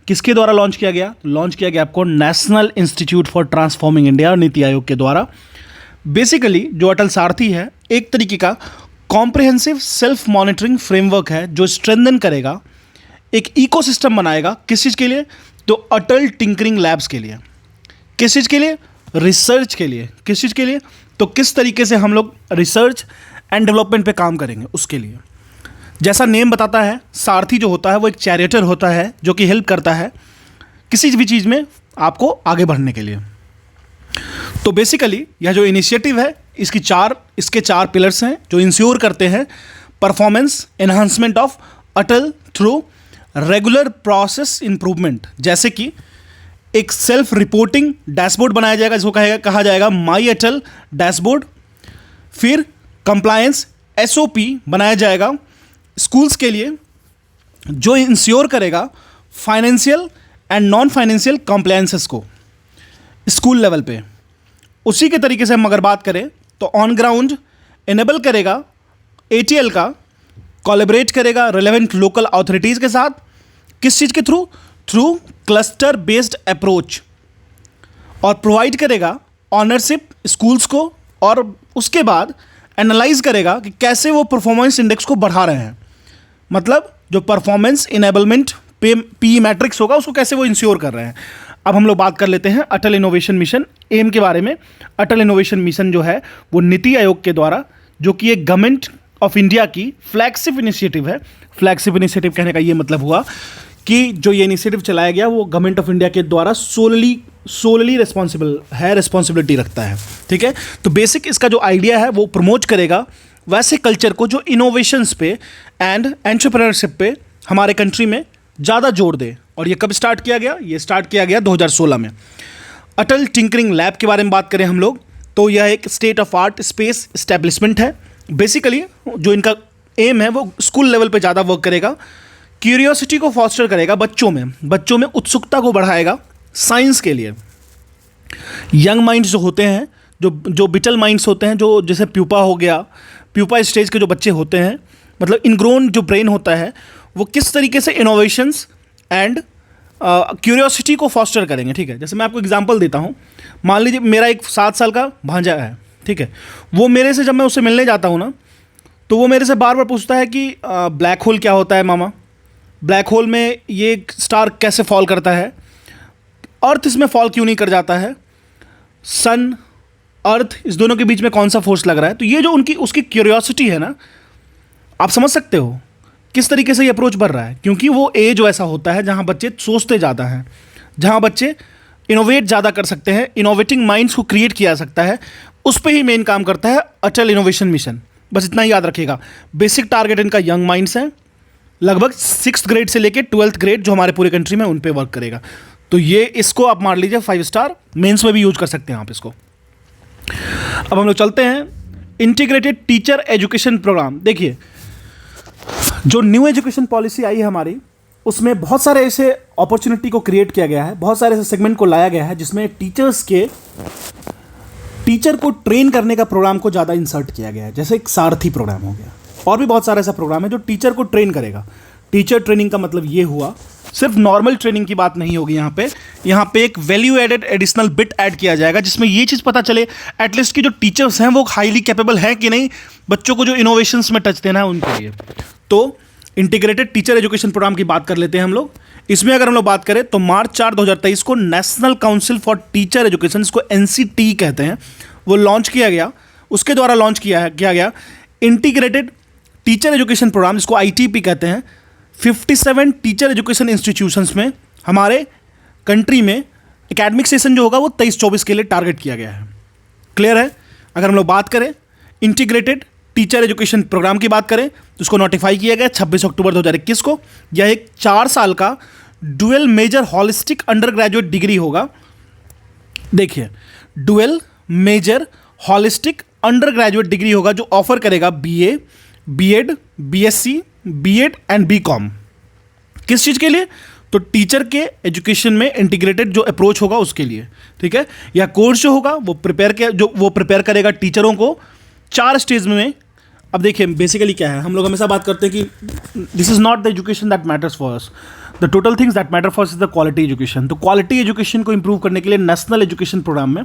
किसके द्वारा लॉन्च किया गया? लॉन्च किया गया आपको national institute for transforming India और नीति आयोग के द्वारा। बेसिकली जो अटल सारथी है एक तरीके का कॉम्प्रिहेंसिव सेल्फ मॉनिटरिंग फ्रेमवर्क है, जो स्ट्रेंथन करेगा, एक इकोसिस्टम बनाएगा। किस चीज़ के लिए? तो अटल टिंकरिंग लैब्स के लिए। किस चीज़ के लिए? रिसर्च के लिए। किस चीज़ के लिए? तो किस तरीके से हम लोग रिसर्च एंड डेवलपमेंट पे काम करेंगे उसके लिए। जैसा नेम बताता है, सारथी जो होता है वो एक चैरिटर होता है, जो कि हेल्प करता है किसी भी चीज़ में आपको आगे बढ़ने के लिए। तो बेसिकली यह जो इनिशिएटिव है इसके चार पिलर्स हैं, जो इंश्योर करते हैं performance enhancement of Atal through regular process improvement. जैसे कि एक सेल्फ रिपोर्टिंग डैशबोर्ड बनाया जाएगा, जिसको कहा जाएगा माई अटल डैशबोर्ड। फिर कंप्लायंस SOP बनाया जाएगा स्कूल्स के लिए, जो इंश्योर करेगा financial and non financial compliances को स्कूल लेवल पे। उसी के तरीके से हम अगर बात करें तो ऑन ग्राउंड इनेबल करेगा ATL का, कोलैबोरेट करेगा रिलेवेंट लोकल अथॉरिटीज़ के साथ। किस चीज़ के थ्रू क्लस्टर बेस्ड अप्रोच, और प्रोवाइड करेगा ऑनरशिप स्कूल्स को, और उसके बाद एनालाइज करेगा कि कैसे वो परफॉर्मेंस इंडेक्स को बढ़ा रहे हैं। मतलब जो परफॉर्मेंस इनेबलमेंट PE मैट्रिक्स होगा उसको कैसे वो इंश्योर कर रहे हैं। अब हम लोग बात कर लेते हैं अटल इनोवेशन मिशन एम के बारे में। अटल इनोवेशन मिशन जो है वो नीति आयोग के द्वारा, जो कि एक गवर्नमेंट ऑफ इंडिया की फ्लैगशिप इनिशिएटिव है। फ्लैगशिप इनिशिएटिव कहने का ये मतलब हुआ कि जो ये इनिशिएटिव चलाया गया वो गवर्नमेंट ऑफ इंडिया के द्वारा सोलली रिस्पॉन्सिबिलिटी रखता है। ठीक है, तो बेसिक इसका जो आइडिया है वो प्रमोट करेगा वैसे कल्चर को जो इनोवेशंस पे एंड एंटरप्रेन्योरशिप पे हमारे कंट्री में ज़्यादा जोर दे। और ये कब स्टार्ट किया गया? ये स्टार्ट किया गया 2016 में। अटल टिंकरिंग लैब के बारे में बात करें हम लोग, तो यह एक state of art space establishment है। बेसिकली जो इनका एम है वो स्कूल लेवल पे ज़्यादा वर्क करेगा, क्यूरियोसिटी को फॉस्टर करेगा, बच्चों में उत्सुकता को बढ़ाएगा साइंस के लिए। यंग माइंड्स जो होते हैं, जो बिटल माइंड्स होते हैं, जो जैसे प्यूपा हो गया, प्यूपा स्टेज के जो बच्चे होते हैं, मतलब इनग्रोन जो ब्रेन होता है, वो किस तरीके से इनोवेशंस एंड क्यूरियोसिटी को फॉस्टर करेंगे, ठीक है। जैसे मैं आपको एग्जांपल देता हूँ, मान लीजिए मेरा एक 7 साल का भांजा है, ठीक है। वो मेरे से, जब मैं उससे मिलने जाता हूँ ना, तो वो मेरे से बार बार पूछता है कि ब्लैक होल क्या होता है मामा, ब्लैक होल में ये स्टार कैसे फॉल करता है, अर्थ इसमें फॉल क्यों नहीं कर जाता है, सन अर्थ इस दोनों के बीच में कौन सा फोर्स लग रहा है। तो ये जो उसकी क्यूरियोसिटी है ना, आप समझ सकते हो किस तरीके से ये अप्रोच बढ़ रहा है, क्योंकि वो एज ऐसा होता है जहाँ बच्चे सोचते ज़्यादा हैं, जहाँ बच्चे इनोवेट ज़्यादा कर सकते हैं, इनोवेटिंग माइंड्स को क्रिएट किया जा सकता है। उस पर ही मेन काम करता है अटल इनोवेशन मिशन। बस इतना ही याद रखिएगा। बेसिक टारगेट इनका यंग माइंड्स है, लगभग 6th ग्रेड से लेकर 12th ग्रेड जो हमारे पूरे कंट्री में उन पे वर्क करेगा। तो ये इसको आप मान लीजिए 5 स्टार, मेंस में भी यूज कर सकते हैं आप इसको। अब हम लोग चलते हैं इंटीग्रेटेड टीचर एजुकेशन प्रोग्राम। देखिए, जो न्यू एजुकेशन पॉलिसी आई है हमारी, उसमें बहुत सारे ऐसे अपॉर्चुनिटी को क्रिएट किया गया है, बहुत सारे ऐसे सेगमेंट को लाया गया है जिसमें टीचर को ट्रेन करने का प्रोग्राम को ज़्यादा इंसर्ट किया गया है। जैसे एक सारथी प्रोग्राम हो गया, और भी बहुत सारा ऐसा प्रोग्राम है जो टीचर को ट्रेन करेगा। टीचर ट्रेनिंग का मतलब ये हुआ, सिर्फ नॉर्मल ट्रेनिंग की बात नहीं होगी। यहाँ पे एक value added additional bit add किया जाएगा, जिसमें ये चीज़ पता चले एटलीस्ट कि जो टीचर्स हैं वो हाईली कैपेबल हैं कि नहीं, बच्चों को जो इनोवेशंस में टच देना है उनके लिए। तो इंटीग्रेटेड टीचर एजुकेशन प्रोग्राम की बात कर लेते हैं हम लोग। इसमें अगर हम लोग बात करें तो मार्च 4 2023 को national council for teacher education, इसको NCT कहते हैं, वो लॉन्च किया गया। उसके द्वारा लॉन्च किया गया इंटीग्रेटेड टीचर एजुकेशन प्रोग्राम, जिसको ITP कहते हैं। 57 टीचर एजुकेशन इंस्टीट्यूशंस में हमारे कंट्री में एकेडमिक सेशन जो होगा वो 23-24 के लिए टारगेट किया गया है। क्लियर है? अगर हम लोग बात करें इंटीग्रेटेड टीचर एजुकेशन प्रोग्राम की बात करें तो उसको नोटिफाई किया गया 26 अक्टूबर 2021 को। यह एक 4 साल का dual major holistic undergraduate degree होगा। देखिए, dual major holistic undergraduate degree होगा जो ऑफर करेगा BA, B.Ed, BSc, B.Ed and BCom। किस चीज़ के लिए? तो टीचर के एजुकेशन में इंटीग्रेटेड जो अप्रोच होगा उसके लिए, ठीक है। या कोर्स जो होगा वो प्रिपेयर करेगा टीचरों को 4 स्टेज में। अब देखिए बेसिकली क्या है, हम लोग हमेशा बात करते हैं कि this is not the education that matters for us, the total things that matter for us is the quality education. तो क्वालिटी एजुकेशन को इंप्रूव करने के लिए नेशनल एजुकेशन प्रोग्राम में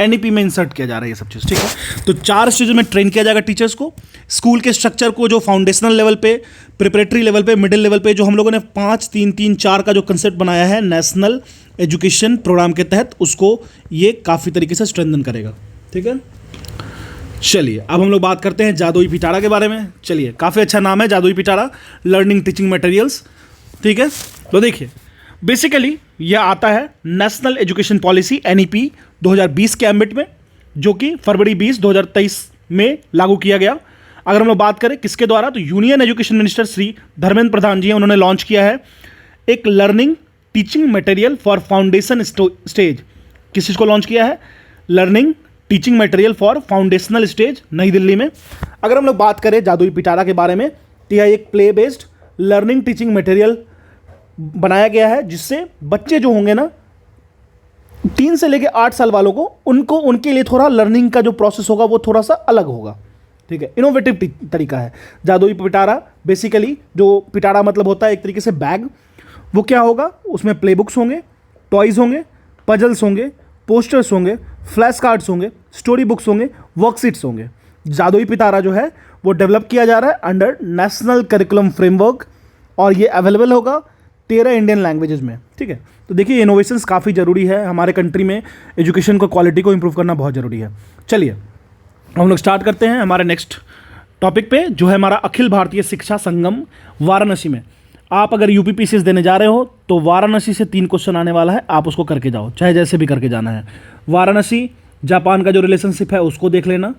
NEP में इंसर्ट किया जा रहा है ये सब चीज़, ठीक है। तो 4 स्टेज में ट्रेन किया जाएगा टीचर्स को। स्कूल के स्ट्रक्चर को जो फाउंडेशनल लेवल पे, प्रिपरेटरी लेवल पे, मिडिल लेवल पे, जो हम लोगों ने 5-3-3-4 का जो कंसेप्ट बनाया है नेशनल एजुकेशन प्रोग्राम के तहत, उसको ये काफ़ी तरीके से स्ट्रेंथन करेगा, ठीक है। चलिए अब हम लोग बात करते हैं जादुई पिटारा के बारे में। चलिए, काफ़ी अच्छा नाम है जादुई पिटारा, लर्निंग टीचिंग मटेरियल्स, ठीक है। तो देखिए बेसिकली यह आता है नेशनल एजुकेशन पॉलिसी NEP 2020 के एम्बिट में, जो कि फरवरी 20 2023 में लागू किया गया। अगर हम लोग बात करें किसके द्वारा, तो union education minister Shri Dharmendra Pradhan ji हैं, उन्होंने लॉन्च किया है एक learning teaching material for foundation stage. किस चीज़ को लॉन्च किया है? Learning teaching material for foundational stage, Nai Delhi में। अगर हम लोग बात करें जादुई पिटारा के बारे में, तो यह एक play based learning teaching material बनाया गया है, जिससे बच्चे जो होंगे ना 3 से लेकर 8 साल वालों को, उनके लिए थोड़ा लर्निंग का जो प्रोसेस होगा वो थोड़ा सा अलग होगा, ठीक है। इनोवेटिव तरीका है जादुई पिटारा। बेसिकली जो पिटारा मतलब होता है एक तरीके से बैग, वो क्या होगा, उसमें प्ले बुक्स होंगे, टॉयज़ होंगे, पजल्स होंगे, पोस्टर्स होंगे, फ्लैश कार्ड्स होंगे, स्टोरी बुक्स होंगे, वर्कशीट्स होंगे। जादुई पिटारा जो है वो डेवलप किया जा रहा है अंडर नेशनल करिकुलम फ्रेमवर्क, और ये अवेलेबल होगा 13 इंडियन लैंग्वेजेस में, ठीक है। तो देखिए इनोवेशंस काफ़ी ज़रूरी है हमारे कंट्री में, एजुकेशन को क्वालिटी को इंप्रूव करना बहुत ज़रूरी है। चलिए हम लोग स्टार्ट करते हैं हमारे नेक्स्ट टॉपिक पे, जो है हमारा अखिल भारतीय शिक्षा संगम वाराणसी में। आप अगर UPPCS देने जा रहे हो तो वाराणसी से 3 क्वेश्चन आने वाला है, आप उसको करके जाओ, चाहे जैसे भी करके जाना है। वाराणसी जापान का जो रिलेशनशिप है उसको देख लेना।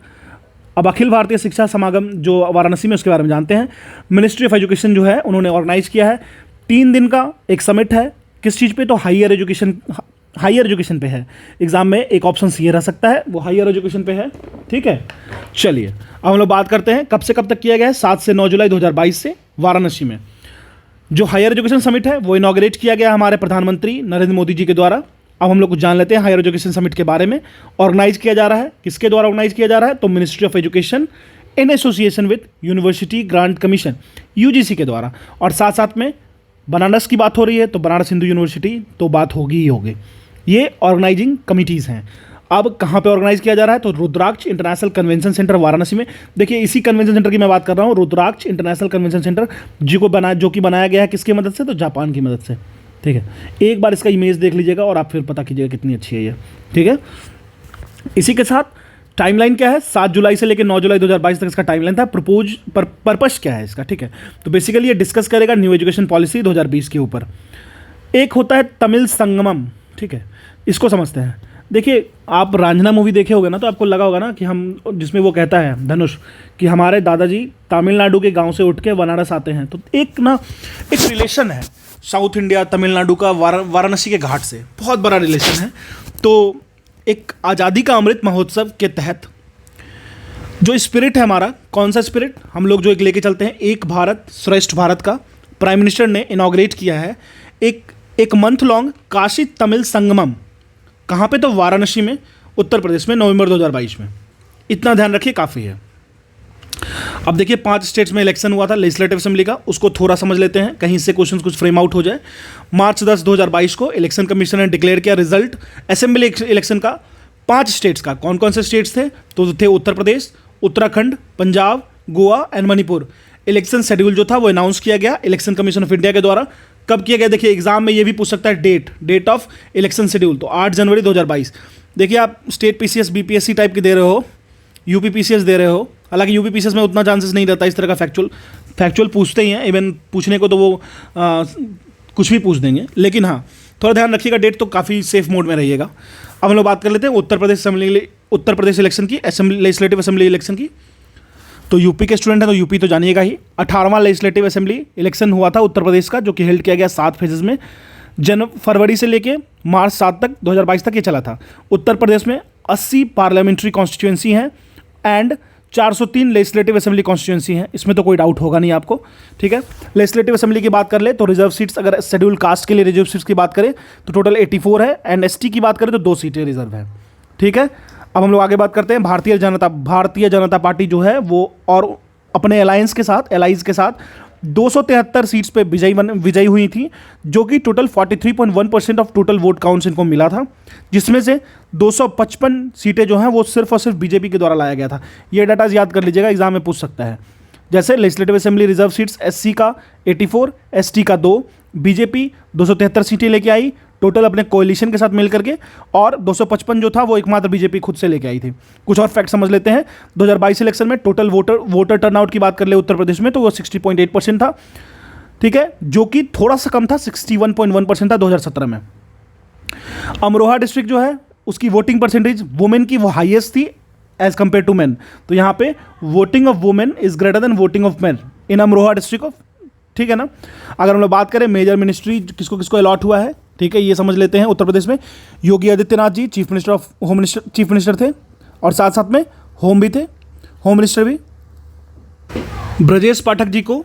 अब अखिल भारतीय शिक्षा समागम जो वाराणसी में, उसके बारे में जानते हैं। मिनिस्ट्री ऑफ एजुकेशन जो है उन्होंने ऑर्गेनाइज किया है, 3 दिन का एक समिट है। किस चीज़ पे? तो हायर एजुकेशन पे है। एग्जाम में एक ऑप्शन ये रह सकता है, वो हायर एजुकेशन पे है, ठीक है। चलिए अब हम लोग बात करते हैं कब से कब तक किया गया है। 7 से 9 जुलाई 2022 से वाराणसी में जो हायर एजुकेशन समिट है वो इनॉग्रेट किया गया हमारे प्रधानमंत्री नरेंद्र मोदी जी के द्वारा। अब हम लोग कुछ जान लेते हैं हायर एजुकेशन समिट के बारे में। ऑर्गेनाइज किया जा रहा है, किसके द्वारा ऑर्गेनाइज किया जा रहा है? तो ministry of education in association with university grant commission, UGC के द्वारा। और साथ साथ में बनारस की बात हो रही है तो बनारस हिंदू यूनिवर्सिटी तो बात होगी ही होगी। ये ऑर्गेनाइजिंग कमिटीज़ हैं। अब कहाँ पे ऑर्गेनाइज किया जा रहा है, तो रुद्राक्ष इंटरनेशनल कन्वेंशन सेंटर वाराणसी में। देखिए इसी कन्वेंशन सेंटर की मैं बात कर रहा हूँ, रुद्राक्ष इंटरनेशनल कन्वेंशन सेंटर जो कि बनाया गया है किसकी मदद से, तो जापान की मदद से। ठीक है, एक बार इसका इमेज देख लीजिएगा और आप फिर पता कीजिएगा कितनी अच्छी है ये। ठीक है, इसी के साथ टाइमलाइन क्या है, 7 जुलाई से लेकर 9 जुलाई 2022 तक इसका टाइमलाइन था। पर्पस क्या है इसका, ठीक है, तो बेसिकली ये डिस्कस करेगा न्यू एजुकेशन पॉलिसी 2020 के ऊपर। एक होता है तमिल संगमम, ठीक है, इसको समझते हैं। देखिए आप रांझना मूवी देखे होगे ना, तो आपको लगा होगा ना कि हम, जिसमें वो कहता है धनुष कि हमारे दादाजी तमिलनाडु के गांव से उठ के बनारस आते हैं। तो एक रिलेशन है साउथ इंडिया तमिलनाडु का वाराणसी के घाट से, बहुत बड़ा रिलेशन है। तो एक आज़ादी का अमृत महोत्सव के तहत जो स्पिरिट है हमारा, कौन सा स्पिरिट हम लोग जो एक लेके चलते हैं, एक भारत श्रेष्ठ भारत का प्राइम मिनिस्टर ने इनॉग्रेट किया है एक मंथ लॉन्ग काशी तमिल संगमम। कहाँ पे, तो वाराणसी में, उत्तर प्रदेश में, नवंबर 2022 में। इतना ध्यान रखिए, काफ़ी है। अब देखिए 5 स्टेट्स में इलेक्शन हुआ था लेजिस्लेटिव असेंबली का, उसको थोड़ा समझ लेते हैं, कहीं से क्वेश्चन कुछ फ्रेम आउट हो जाए। मार्च 10, 2022 को इलेक्शन कमीशन ने डिक्लेयर किया रिजल्ट असेंबली इलेक्शन का 5 स्टेट्स का। कौन कौन से स्टेट्स थे, तो थे Uttar Pradesh, Uttarakhand, Punjab, Goa and Manipur. Election schedule जो था वो अनाउंस किया गया इलेक्शन कमीशन ऑफ इंडिया के द्वारा। कब किया गया, देखिए एग्जाम में ये भी पूछ सकता है डेट ऑफ इलेक्शन शेड्यूल, तो 8 जनवरी 2022। देखिए आप स्टेट पीसीएस बीपीएससी टाइप की दे रहे हो, यूपी पीसीएस दे रहे हो, हालांकि यूपी पीसीएस में उतना चांसेस नहीं रहता इस तरह का फैक्चुअल पूछते ही हैं, इवन पूछने को तो वो कुछ भी पूछ देंगे, लेकिन हाँ थोड़ा ध्यान रखिएगा, डेट तो काफ़ी सेफ मोड में रहिएगा। अब हम लोग बात कर लेते हैं उत्तर प्रदेश इलेक्शन की, लेजिस्लेटिव असेंबली इलेक्शन की। तो यूपी के स्टूडेंट हैं तो यूपी तो जानिएगा ही। 18वां लेजिस्लेटिव असेंबली इलेक्शन हुआ था उत्तर प्रदेश का, जो कि हेल्ड किया गया 7 फेजेस में, फरवरी से लेके मार्च 7 तक 2022 तक ये चला था। उत्तर प्रदेश में 80 पार्लियामेंट्री कॉन्स्टिट्यूंसी हैं एंड 403 लेजिस्लेटिव असेंबली कॉन्स्टिट्यूंसी हैं, इसमें तो कोई डाउट होगा नहीं आपको। ठीक है, लेजिस्लेटिव असेंबली की बात कर ले तो रिजर्व सीट्स, अगर शेड्यूल कास्ट के लिए रिजर्व सीट्स की बात करें तो टोटल 84 है, एंड एसटी की बात करें तो 2 सीटें रिजर्व है। ठीक है, अब हम लोग आगे बात करते हैं भारतीय जनता पार्टी जो है वो, और अपने अलायंस के साथ 273 सीट्स पे विजयी हुई थी, जो कि total 43.1% of total vote counts इनको मिला था, जिसमें से 255 सीटें जो हैं वो सिर्फ और सिर्फ बीजेपी के द्वारा लाया गया था। ये डाटा याद कर लीजिएगा, एग्जाम में पूछ सकता है। जैसे legislative assembly reserve seats SC का 84, एसटी का 2, बीजेपी 273 सीटें लेके आई टोटल अपने कोalition के साथ मिल करके, और 255 जो था वो एकमात्र बीजेपी खुद से लेके आई थी। कुछ और फैक्ट समझ लेते हैं। 2022 इलेक्शन में टोटल वोटर टर्नआउट की बात कर ले उत्तर प्रदेश में तो वो 60.8% था। ठीक है, जो कि थोड़ा सा कम था, 61.1% था 2017 में। अमरोहा डिस्ट्रिक्ट जो है उसकी वोटिंग परसेंटेज वुमेन की वो हाईएस्ट थी एज कंपेयर टू मेन। तो यहाँ पे voting of women is greater than voting of main in Amroha district of, ठीक है ना। अगर हम लोग बात करें मेजर मिनिस्ट्री किसको किसको अलॉट हुआ है, ठीक है, ये समझ लेते हैं। उत्तर प्रदेश में योगी आदित्यनाथ जी चीफ मिनिस्टर थे, और साथ साथ में होम मिनिस्टर भी। ब्रजेश पाठक जी को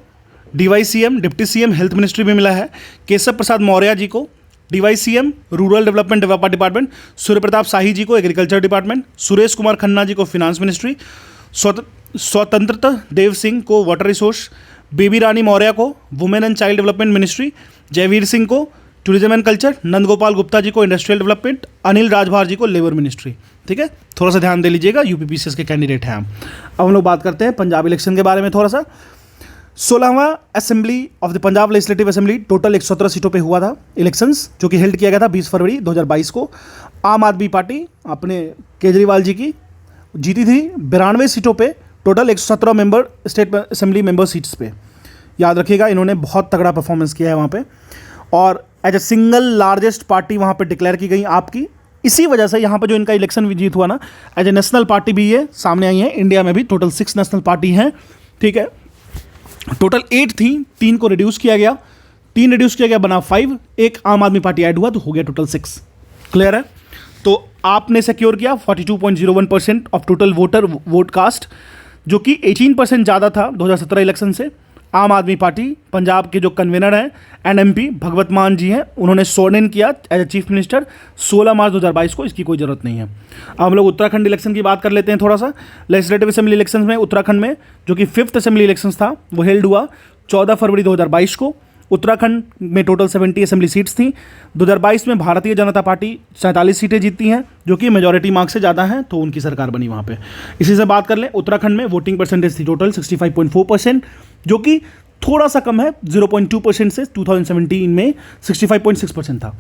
DYCM deputy CM health ministry भी मिला है। केशव प्रसाद मौर्य जी को DYCM rural development department, Surya Pratap Shahi ji को एग्रीकल्चर डिपार्टमेंट, सुरेश कुमार खन्ना जी को फिनांस मिनिस्ट्री, स्वतंत्रता देव सिंह को वाटर रिसोर्स, बेबी रानी मौर्य को women and child development ministry, Jaiveer Singh को tourism and culture, Nandgopal Gupta ji को इंडस्ट्रियल डेवलपमेंट, अनिल राजभार जी को लेबर मिनिस्ट्री। ठीक है, थोड़ा सा ध्यान दे लीजिएगा, यूपीपीसीएस के कैंडिडेट हैं हम। अब हम लोग बात करते हैं पंजाब इलेक्शन के बारे में थोड़ा सा। 16वां assembly of the Punjab legislative assembly total 117 सीटों पे हुआ था इलेक्शंस, जो कि हेल्ड किया गया था 20 फरवरी 2022 को। आम आदमी पार्टी अपने केजरीवाल जी की जीती थी 92 सीटों पे, total 117 member state assembly member seats पे। याद रखिएगा, इन्होंने बहुत तगड़ा परफॉर्मेंस किया है वहाँ पे, और as a single largest party वहाँ पे डिक्लेयर की गई आपकी। इसी वजह से यहाँ पे जो इनका इलेक्शन जीत हुआ ना, एज ए नेशनल पार्टी भी ये सामने आई है। इंडिया में भी टोटल 6 नेशनल पार्टी हैं। ठीक है, टोटल 8 थी, 3 को रिड्यूस किया गया, 3 रिड्यूस किया गया बना 5, एक आम आदमी पार्टी ऐड हुआ तो हो गया टोटल 6। क्लियर है, तो आपने सिक्योर किया 42.01% ऑफ टोटल वोट कास्ट, जो कि 18% ज़्यादा था 2017 इलेक्शन से। आम आदमी पार्टी पंजाब के जो कन्वीनर हैं एनएमपी भगवत मान जी हैं, उन्होंने स्वर्न इन किया एज ए चीफ मिनिस्टर 16 मार्च 2022 को। इसकी कोई ज़रूरत नहीं है। अब हम लोग उत्तराखंड इलेक्शन की बात कर लेते हैं थोड़ा सा। लेजिस्लेटिव असेंबली इलेक्शन में उत्तराखंड में जो कि 5th असेंबली इलेक्शन था वो हेल्ड हुआ 14 फरवरी 2022 को। उत्तराखंड में टोटल 70 असेंबली सीट्स थी। 2022 में भारतीय जनता पार्टी 47 सीटें जीतती हैं, जो कि मेजॉरिटी मार्क्स से ज़्यादा हैं, तो उनकी सरकार बनी वहाँ पे। इसी से बात कर लें, उत्तराखंड में वोटिंग परसेंटेज थी टोटल 65.4%, जो कि थोड़ा सा कम है 0.2% से 2017 में 65.6% था।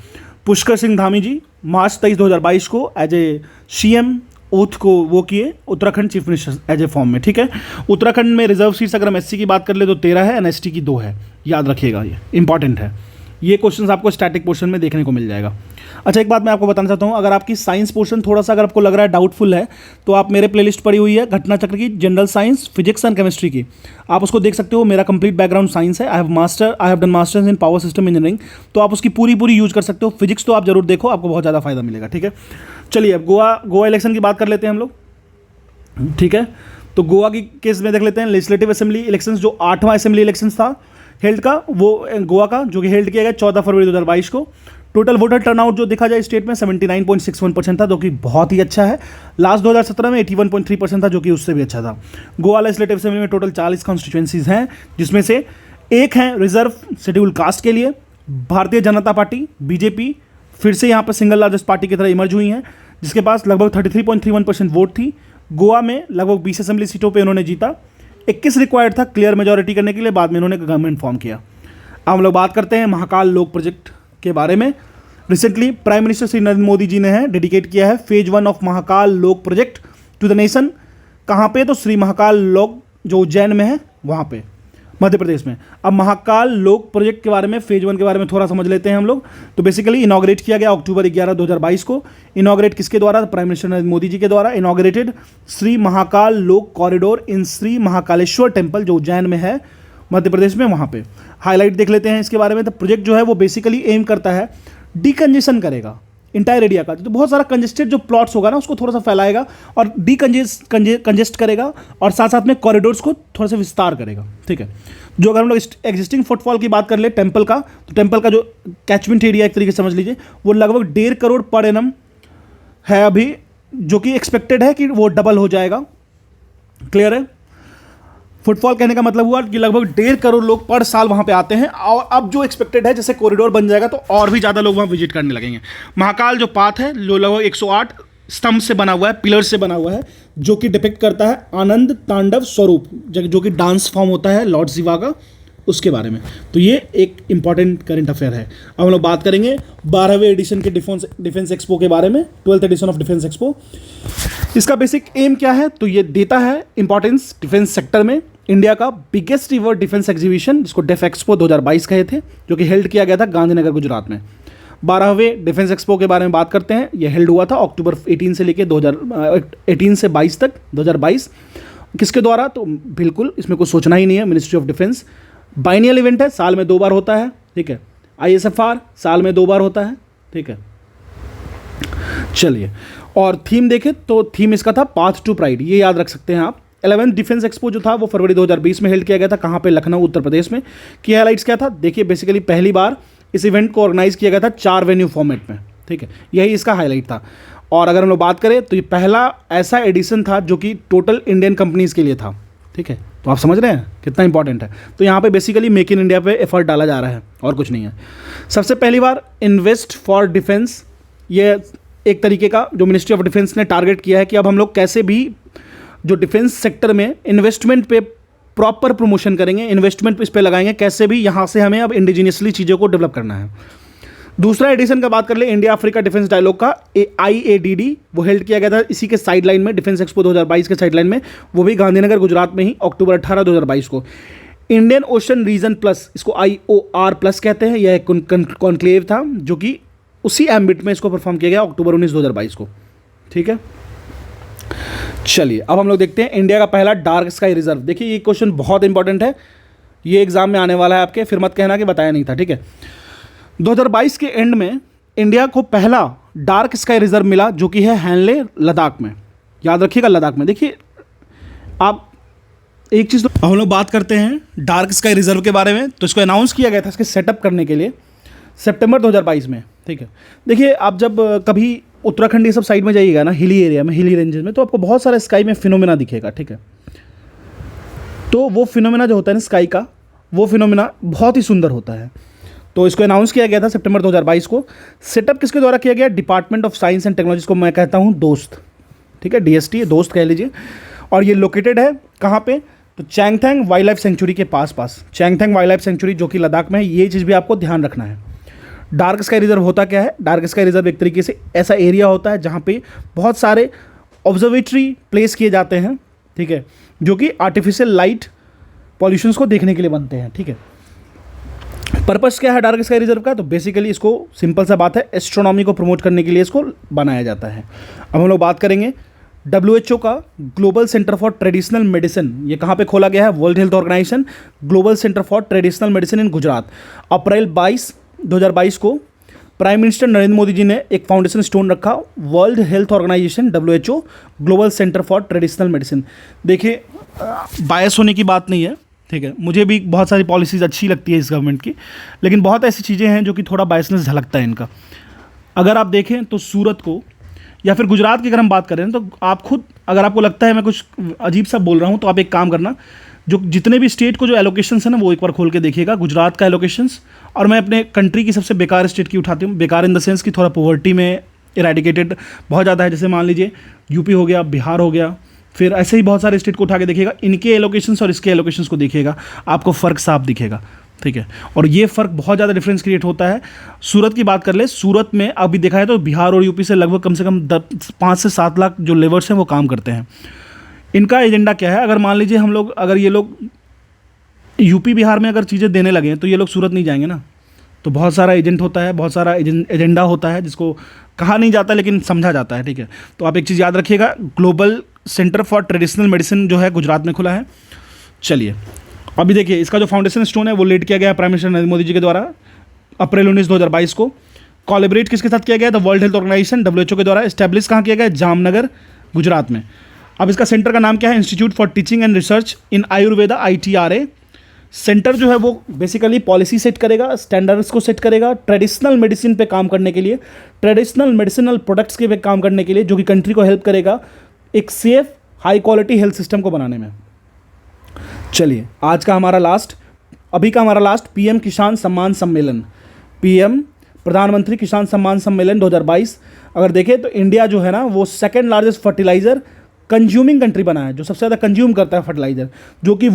पुष्कर सिंह धामी जी मार्च 23 2022 को एज ए CM ओथ को वो किए Uttarakhand chief minister as a form में, ठीक है। उत्तराखंड में रिजर्व सीट्स अगर हम SC की बात कर ले तो 13 है, NST की 2 है, याद रखिएगा, ये इंपॉर्टेंट है। ये क्वेश्चंस आपको स्टैटिक पोर्शन में देखने को मिल जाएगा। अच्छा, एक बात मैं आपको बताना चाहता हूँ, अगर आपकी साइंस पोर्शन थोड़ा सा अगर आपको लग रहा है डाउटफुल है, तो आप मेरे प्लेलिस्ट पड़ी हुई है घटना चक्र की, general science, physics and chemistry की, आप उसको देख सकते हो। मेरा कंप्लीट बैकग्राउंड साइंस है, I have done masters in power system engineering, तो आप उसकी पूरी यूज कर सकते हो। फिजिक्स तो आप जरूर देखो, आपको बहुत ज़्यादा फायदा मिलेगा, ठीक है। चलिए अब गोवा इलेक्शन की बात कर लेते हैं हम लोग, ठीक है। तो गोवा की केस में देख लेते हैं, लेजिस्लेटिव असेंबली इलेक्शंस जो 8वां असेंबली इलेक्शंस था हेल्ड का, वो गोवा का, जो कि हेल्ड किया गया 14 फरवरी 2022 को। टोटल वोटर टर्नआउट जो देखा जाए स्टेट में 79.61% था, जो कि बहुत ही अच्छा है। लास्ट 2017 में 81.3% था, जो कि उससे भी अच्छा था। गोवा लेजिस्लेटिव असेंबली में टोटल 40 कॉन्स्टिट्यूएंसीज हैं, जिसमें से एक है रिजर्व शेड्यूल कास्ट के लिए। भारतीय जनता पार्टी BJP फिर से यहाँ पर सिंगल लार्जेस्ट पार्टी की तरह इमर्ज हुई हैं, जिसके पास लगभग 33.31% वोट थी। गोवा में लगभग 20 असेंबली सीटों पे इन्होंने जीता। 21 रिक्वायर्ड था क्लियर मेजॉरिटी करने के लिए, बाद में इन्होंने गवर्नमेंट फॉर्म किया। अब हम लोग बात करते हैं महाकाल लोक प्रोजेक्ट के बारे में। Recently prime minister Shri Narendra Modi ji ने डेडिकेट किया है फेज 1 ऑफ महाकाल लोक प्रोजेक्ट टू द नेशन। कहाँ पे? तो श्री महाकाल लोक जो उज्जैन में है, वहाँ पे, मध्य प्रदेश में। अब महाकाल लोक प्रोजेक्ट के बारे में, फेज 1 के बारे में थोड़ा समझ लेते हैं हम लोग। तो बेसिकली इनॉग्रेट किया गया अक्टूबर 11 2022 को। इनॉग्रेट किसके द्वारा? प्राइम मिनिस्टर नरेंद्र मोदी जी के द्वारा। इनॉग्रेटेड श्री महाकाल लोक कॉरिडोर इन श्री महाकालेश्वर टेम्पल जो उज्जैन में है, मध्य प्रदेश में, वहाँ पे। हाईलाइट देख लेते हैं इसके बारे में। तो प्रोजेक्ट जो है वो बेसिकली एम करता है, डीकंजेशन करेगा इंटायर एरिया का, तो बहुत सारा कंजेस्टेड जो प्लॉट्स होगा ना उसको थोड़ा सा फैलाएगा और कंजेस्ट करेगा, और साथ साथ में कॉरिडोर्स को थोड़ा सा विस्तार करेगा, ठीक है। जो अगर हम लोग एग्जिस्टिंग फुटफॉल की बात कर ले टेम्पल का, तो टेम्पल का जो कैचमेंट एरिया एक तरीके से समझ लीजिए, वो लगभग 1.5 करोड़ पर एनम है अभी, जो कि एक्सपेक्टेड है कि वो डबल हो जाएगा। क्लियर है? फुटफॉल कहने का मतलब हुआ कि लगभग 1.5 करोड़ लोग पर साल वहाँ पे आते हैं, और अब जो एक्सपेक्टेड है जैसे कॉरिडोर बन जाएगा तो और भी ज़्यादा लोग वहाँ विजिट करने लगेंगे। महाकाल जो पाथ है जो लगभग 108 स्तंभ से बना हुआ है, पिलर से बना हुआ है, जो कि डिपिक्ट करता है आनंद तांडव स्वरूप, जो कि डांस फॉर्म होता है लॉर्ड शिवा का, उसके बारे में। तो ये एक इंपॉर्टेंट करंट अफेयर है। अब हम लोग बात करेंगे 12वें एडिशन के डिफेंस एक्सपो के बारे में, 12th edition of defence expo. इसका बेसिक एम क्या है? तो ये देता है इंपॉर्टेंस डिफेंस सेक्टर में। इंडिया का बिगेस्ट रिवर डिफेंस एग्जीबिशन, जिसको डेफ एक्सपो 2022 कहे थे, जो कि हेल्ड किया गया था गांधीनगर गुजरात में। 12वें डिफेंस एक्सपो के बारे में बात करते हैं। यह हेल्ड हुआ था अक्टूबर 18 से लेकर 18 से 22 तक 2022। किसके द्वारा? तो बिल्कुल इसमें कुछ सोचना ही नहीं है, ministry of defence. Biennial event है, साल में 2 बार होता है, ठीक है। ISFR साल में 2 बार होता है, ठीक है। चलिए, और थीम देखें तो थीम इसका था पाथ टू प्राइड, ये याद रख सकते हैं आप। 11th डिफेंस एक्सपो जो था वो फरवरी 2020 में हेल्ड किया गया था। कहाँ पे? लखनऊ, उत्तर प्रदेश में। की हाइलाइट्स क्या था? देखिए, बेसिकली पहली बार इस इवेंट को ऑर्गेनाइज किया गया था 4 वेन्यू फॉर्मेट में, ठीक है। यही इसका हाईलाइट था। और अगर हम लोग बात करें तो ये पहला ऐसा एडिशन था जो कि टोटल इंडियन कंपनीज़ के लिए था, ठीक है। तो आप समझ रहे हैं कितना इंपॉर्टेंट है। तो यहाँ पे बेसिकली मेक इन इंडिया पे एफर्ट डाला जा रहा है, और कुछ नहीं है। सबसे पहली बार इन्वेस्ट फॉर डिफेंस, ये एक तरीके का जो मिनिस्ट्री ऑफ डिफेंस ने टारगेट किया है कि अब हम लोग कैसे भी जो डिफेंस सेक्टर में इन्वेस्टमेंट पे प्रॉपर प्रमोशन करेंगे, इन्वेस्टमेंट इस पे लगाएंगे, कैसे भी यहाँ से हमें अब इंडिजीनियसली चीज़ों को डेवलप करना है। दूसरा एडिशन का बात कर ले, इंडिया अफ्रीका डिफेंस डायलॉग का IADD, वो हेल्ड किया गया था इसी के साइडलाइन में, डिफेंस एक्सपो 2022 के साइडलाइन में, वो भी गांधीनगर गुजरात में ही, अक्टूबर 18 2022 को। इंडियन ओशन रीजन प्लस, इसको IOR प्लस कहते हैं, यह एक कॉन्क्लेव था जो कि उसी एम्बिट में इसको परफॉर्म किया गया अक्टूबर 19 2022 को, ठीक है। चलिए, अब हम लोग देखते हैं इंडिया का पहला डार्क स्काई रिजर्व। देखिए, ये क्वेश्चन बहुत इंपॉर्टेंट है, ये एग्जाम में आने वाला है आपके, फिर मत कहना कि बताया नहीं था, ठीक है। 2022 के एंड में इंडिया को पहला डार्क स्काई रिजर्व मिला, जो कि है हैनले, लद्दाख में। याद रखिएगा, लद्दाख में। देखिए, आप एक चीज़, तो हम लोग बात करते हैं डार्क स्काई रिजर्व के बारे में। तो इसको अनाउंस किया गया था इसके सेटअप करने के लिए सितंबर 2022 में, ठीक है। देखिए, आप जब कभी उत्तराखंड ये सब साइड में जाइएगा ना, हिली एरिया में, हिली रेंजेस में, तो आपको बहुत सारा स्काई में फिनोमेना दिखेगा, ठीक है। तो वो फिनोमेना जो होता है ना स्काई का, वो फिनोमिना बहुत ही सुंदर होता है। तो इसको अनाउंस किया गया था सितंबर 2022 को। सेटअप किसके द्वारा किया गया? Department of science and technology को मैं कहता हूँ दोस्त, ठीक है, DST दोस्त कह लीजिए। और ये लोकेटेड है कहाँ पे? तो चैंगथैंग वाइल्ड लाइफ सेंचुरी के पास। चैंगथैंग वाइल्ड लाइफ सेंचुरी जो कि लद्दाख में है, ये चीज़ भी आपको ध्यान रखना है। डार्क स्काई रिजर्व होता क्या है? डार्क स्काई रिजर्व एक तरीके से ऐसा एरिया होता है जहाँ पे बहुत सारे ऑब्जर्वेटरी प्लेस किए जाते हैं, ठीक है, जो कि आर्टिफिशियल लाइट पॉल्यूशंस को देखने के लिए बनते हैं, ठीक है। पर्पस क्या है डार्क स्काई रिजर्व का? तो बेसिकली इसको सिंपल सा बात है, एस्ट्रोनॉमी को प्रमोट करने के लिए इसको बनाया जाता है। अब हम लोग बात करेंगे WHO का global centre for traditional medicine, ये कहाँ पे खोला गया है? World Health Organization global centre for traditional medicine in Gujarat. April 2022 को प्राइम मिनिस्टर नरेंद्र मोदी जी ने एक फाउंडेशन स्टोन रखा, World Health organisation WHO global centre for traditional medicine. देखिए बायस होने की बात नहीं है, ठीक है, मुझे भी बहुत सारी पॉलिसीज़ अच्छी लगती है इस गवर्नमेंट की, लेकिन बहुत ऐसी चीज़ें हैं जो कि थोड़ा बायसनेस झलकता है इनका। अगर आप देखें तो सूरत को या फिर गुजरात की अगर हम बात करें तो आप खुद, अगर आपको लगता है मैं कुछ अजीब सा बोल रहा हूँ, तो आप एक काम करना, जो जितने भी स्टेट को जो एलोकेशंस है ना, वो एक बार खोल के देखिएगा गुजरात का एलोकेशंस। और मैं अपने कंट्री की सबसे बेकार स्टेट की उठाती हूँ, बेकार इन द सेंस कि थोड़ा पॉवर्टी में इरेडिकेटेड बहुत ज़्यादा है, जैसे मान लीजिए यूपी हो गया, बिहार हो गया, फिर ऐसे ही बहुत सारे स्टेट को उठा के देखिएगा, इनके एलोकेशंस और इसके एलोकेशंस को देखिएगा, आपको फ़र्क साफ दिखेगा, ठीक है। और ये फ़र्क बहुत ज़्यादा डिफरेंस क्रिएट होता है। सूरत की बात कर ले, सूरत में अभी देखा है तो बिहार और यूपी से लगभग कम से कम 5 से 7 लाख जो लेबर्स हैं वो काम करते हैं। इनका एजेंडा क्या है? अगर मान लीजिए हम लोग, अगर ये लोग यूपी बिहार में अगर चीज़ें देने लगे तो ये लोग सूरत नहीं जाएंगे ना। तो बहुत सारा एजेंट होता है, बहुत सारा एजेंडा होता है जिसको कहा नहीं जाता लेकिन समझा जाता है, ठीक है। तो आप एक चीज़ याद रखिएगा, global centre for traditional medicine जो है गुजरात में खुला है। चलिए अभी देखिए, इसका जो फाउंडेशन स्टोन है वो लेट किया गया प्राइम मिनिस्टर नरेंद्र मोदी जी के द्वारा अप्रैल 19, 2022 को। कोलैबोरेट किसके साथ किया गया? The World Health organisation WHO के द्वारा। इस्टेब्लिश कहाँ किया गया? जामनगर, गुजरात में। अब इसका सेंटर का नाम क्या है? Institute for teaching and research in Ayurveda, ITRA। Centre जो है वो बेसिकली पॉलिसी सेट करेगा, स्टैंडर्ड्स को सेट करेगा ट्रेडिशनल मेडिसिन पे काम करने के लिए, ट्रेडिशनल मेडिसिनल प्रोडक्ट्स के पे काम करने के लिए, जो कि कंट्री को हेल्प करेगा एक safe high quality health system को बनाने में। चलिए आज का हमारा लास्ट, अभी का हमारा लास्ट PM किसान सम्मान सम्मेलन, PM प्रधानमंत्री किसान सम्मान सम्मेलन 2022। अगर देखें तो इंडिया जो है ना वो second largest fertiliser consuming country बना है, जो सबसे ज़्यादा कंज्यूम करता है फर्टिलाइजर, जो कि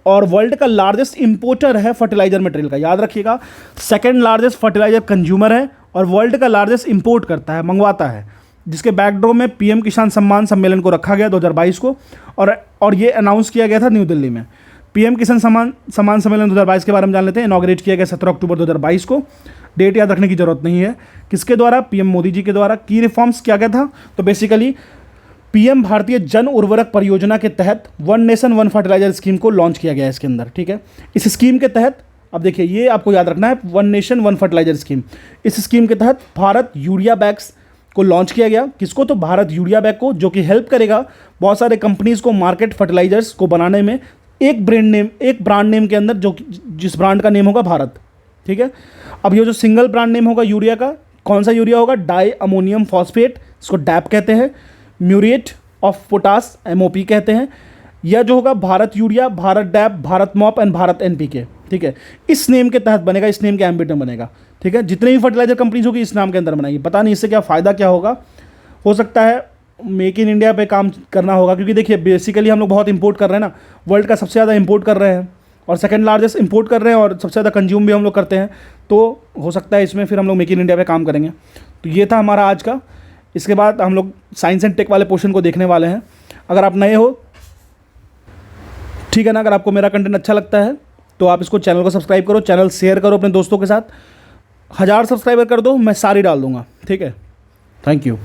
और वर्ल्ड का लार्जेस्ट इंपोर्टर है फर्टिलाइजर मटेरियल का। याद रखिएगा, सेकेंड लार्जेस्ट फर्टिलाइजर कंज्यूमर है और वर्ल्ड का लार्जेस्ट इंपोर्ट करता है, मंगवाता है, जिसके बैकड्रॉप में PM किसान सम्मान सम्मेलन को रखा गया 2022 को। और ये अनाउंस किया गया था न्यू दिल्ली में। PM किसान सम्मान सम्मेलन 2022 के बारे में जान लेते हैं। इनॉग्रेट किया गया 17 अक्टूबर 2022 को। डेट याद रखने की जरूरत नहीं है। किसके द्वारा? PM मोदी जी के द्वारा। की रिफॉर्म्स किया गया था, तो बेसिकली PM भारतीय जन उर्वरक परियोजना के तहत one nation one fertiliser scheme को लॉन्च किया गया है इसके अंदर, ठीक है। इस स्कीम के तहत, अब देखिए ये आपको याद रखना है, one nation one fertiliser scheme. इस स्कीम के तहत भारत यूरिया बैग्स को लॉन्च किया गया। किसको? तो भारत यूरिया बैग को, जो कि हेल्प करेगा बहुत सारे कंपनीज को मार्केट फर्टिलाइजर्स को बनाने में, एक ब्रांड नेम के अंदर, जो जिस ब्रांड का नेम होगा भारत, ठीक है। अब ये जो सिंगल ब्रांड नेम होगा यूरिया का, कौन सा यूरिया होगा? डाई अमोनियम फॉस्फेट, इसको डैप कहते हैं। म्यूरेट ऑफ पोटास, MOP कहते हैं। यह जो होगा Bharat urea, Bharat DAP, Bharat MOP and Bharat NPK, ठीक है। इस नेम के तहत बनेगा, इस नेम के एम्बिट में बनेगा, ठीक है। जितने भी फर्टिलाइजर कंपनीज होगी इस नाम के अंदर बनाएगी। पता नहीं इससे क्या फ़ायदा क्या होगा, हो सकता है मेक इन इंडिया पे काम करना होगा, क्योंकि देखिए बेसिकली हम लोग बहुत इंपोर्ट कर रहे हैं ना, वर्ल्ड का सबसे ज़्यादा इंपोर्ट कर रहे हैं और सेकंड लार्जेस्ट इंपोर्ट कर रहे हैं और सबसे ज़्यादा कंज्यूम भी हम लोग करते हैं, तो हो सकता है इसमें फिर हम लोग मेक इन इंडिया पे काम करेंगे। तो ये था हमारा आज का। इसके बाद हम लोग साइंस एंड टेक वाले पोर्शन को देखने वाले हैं। अगर आप नए हो, ठीक है ना, अगर आपको मेरा कंटेंट अच्छा लगता है तो आप इसको चैनल को सब्सक्राइब करो, चैनल शेयर करो अपने दोस्तों के साथ। 1000 सब्सक्राइबर कर दो, मैं सारी डाल दूंगा, ठीक है। Thank you.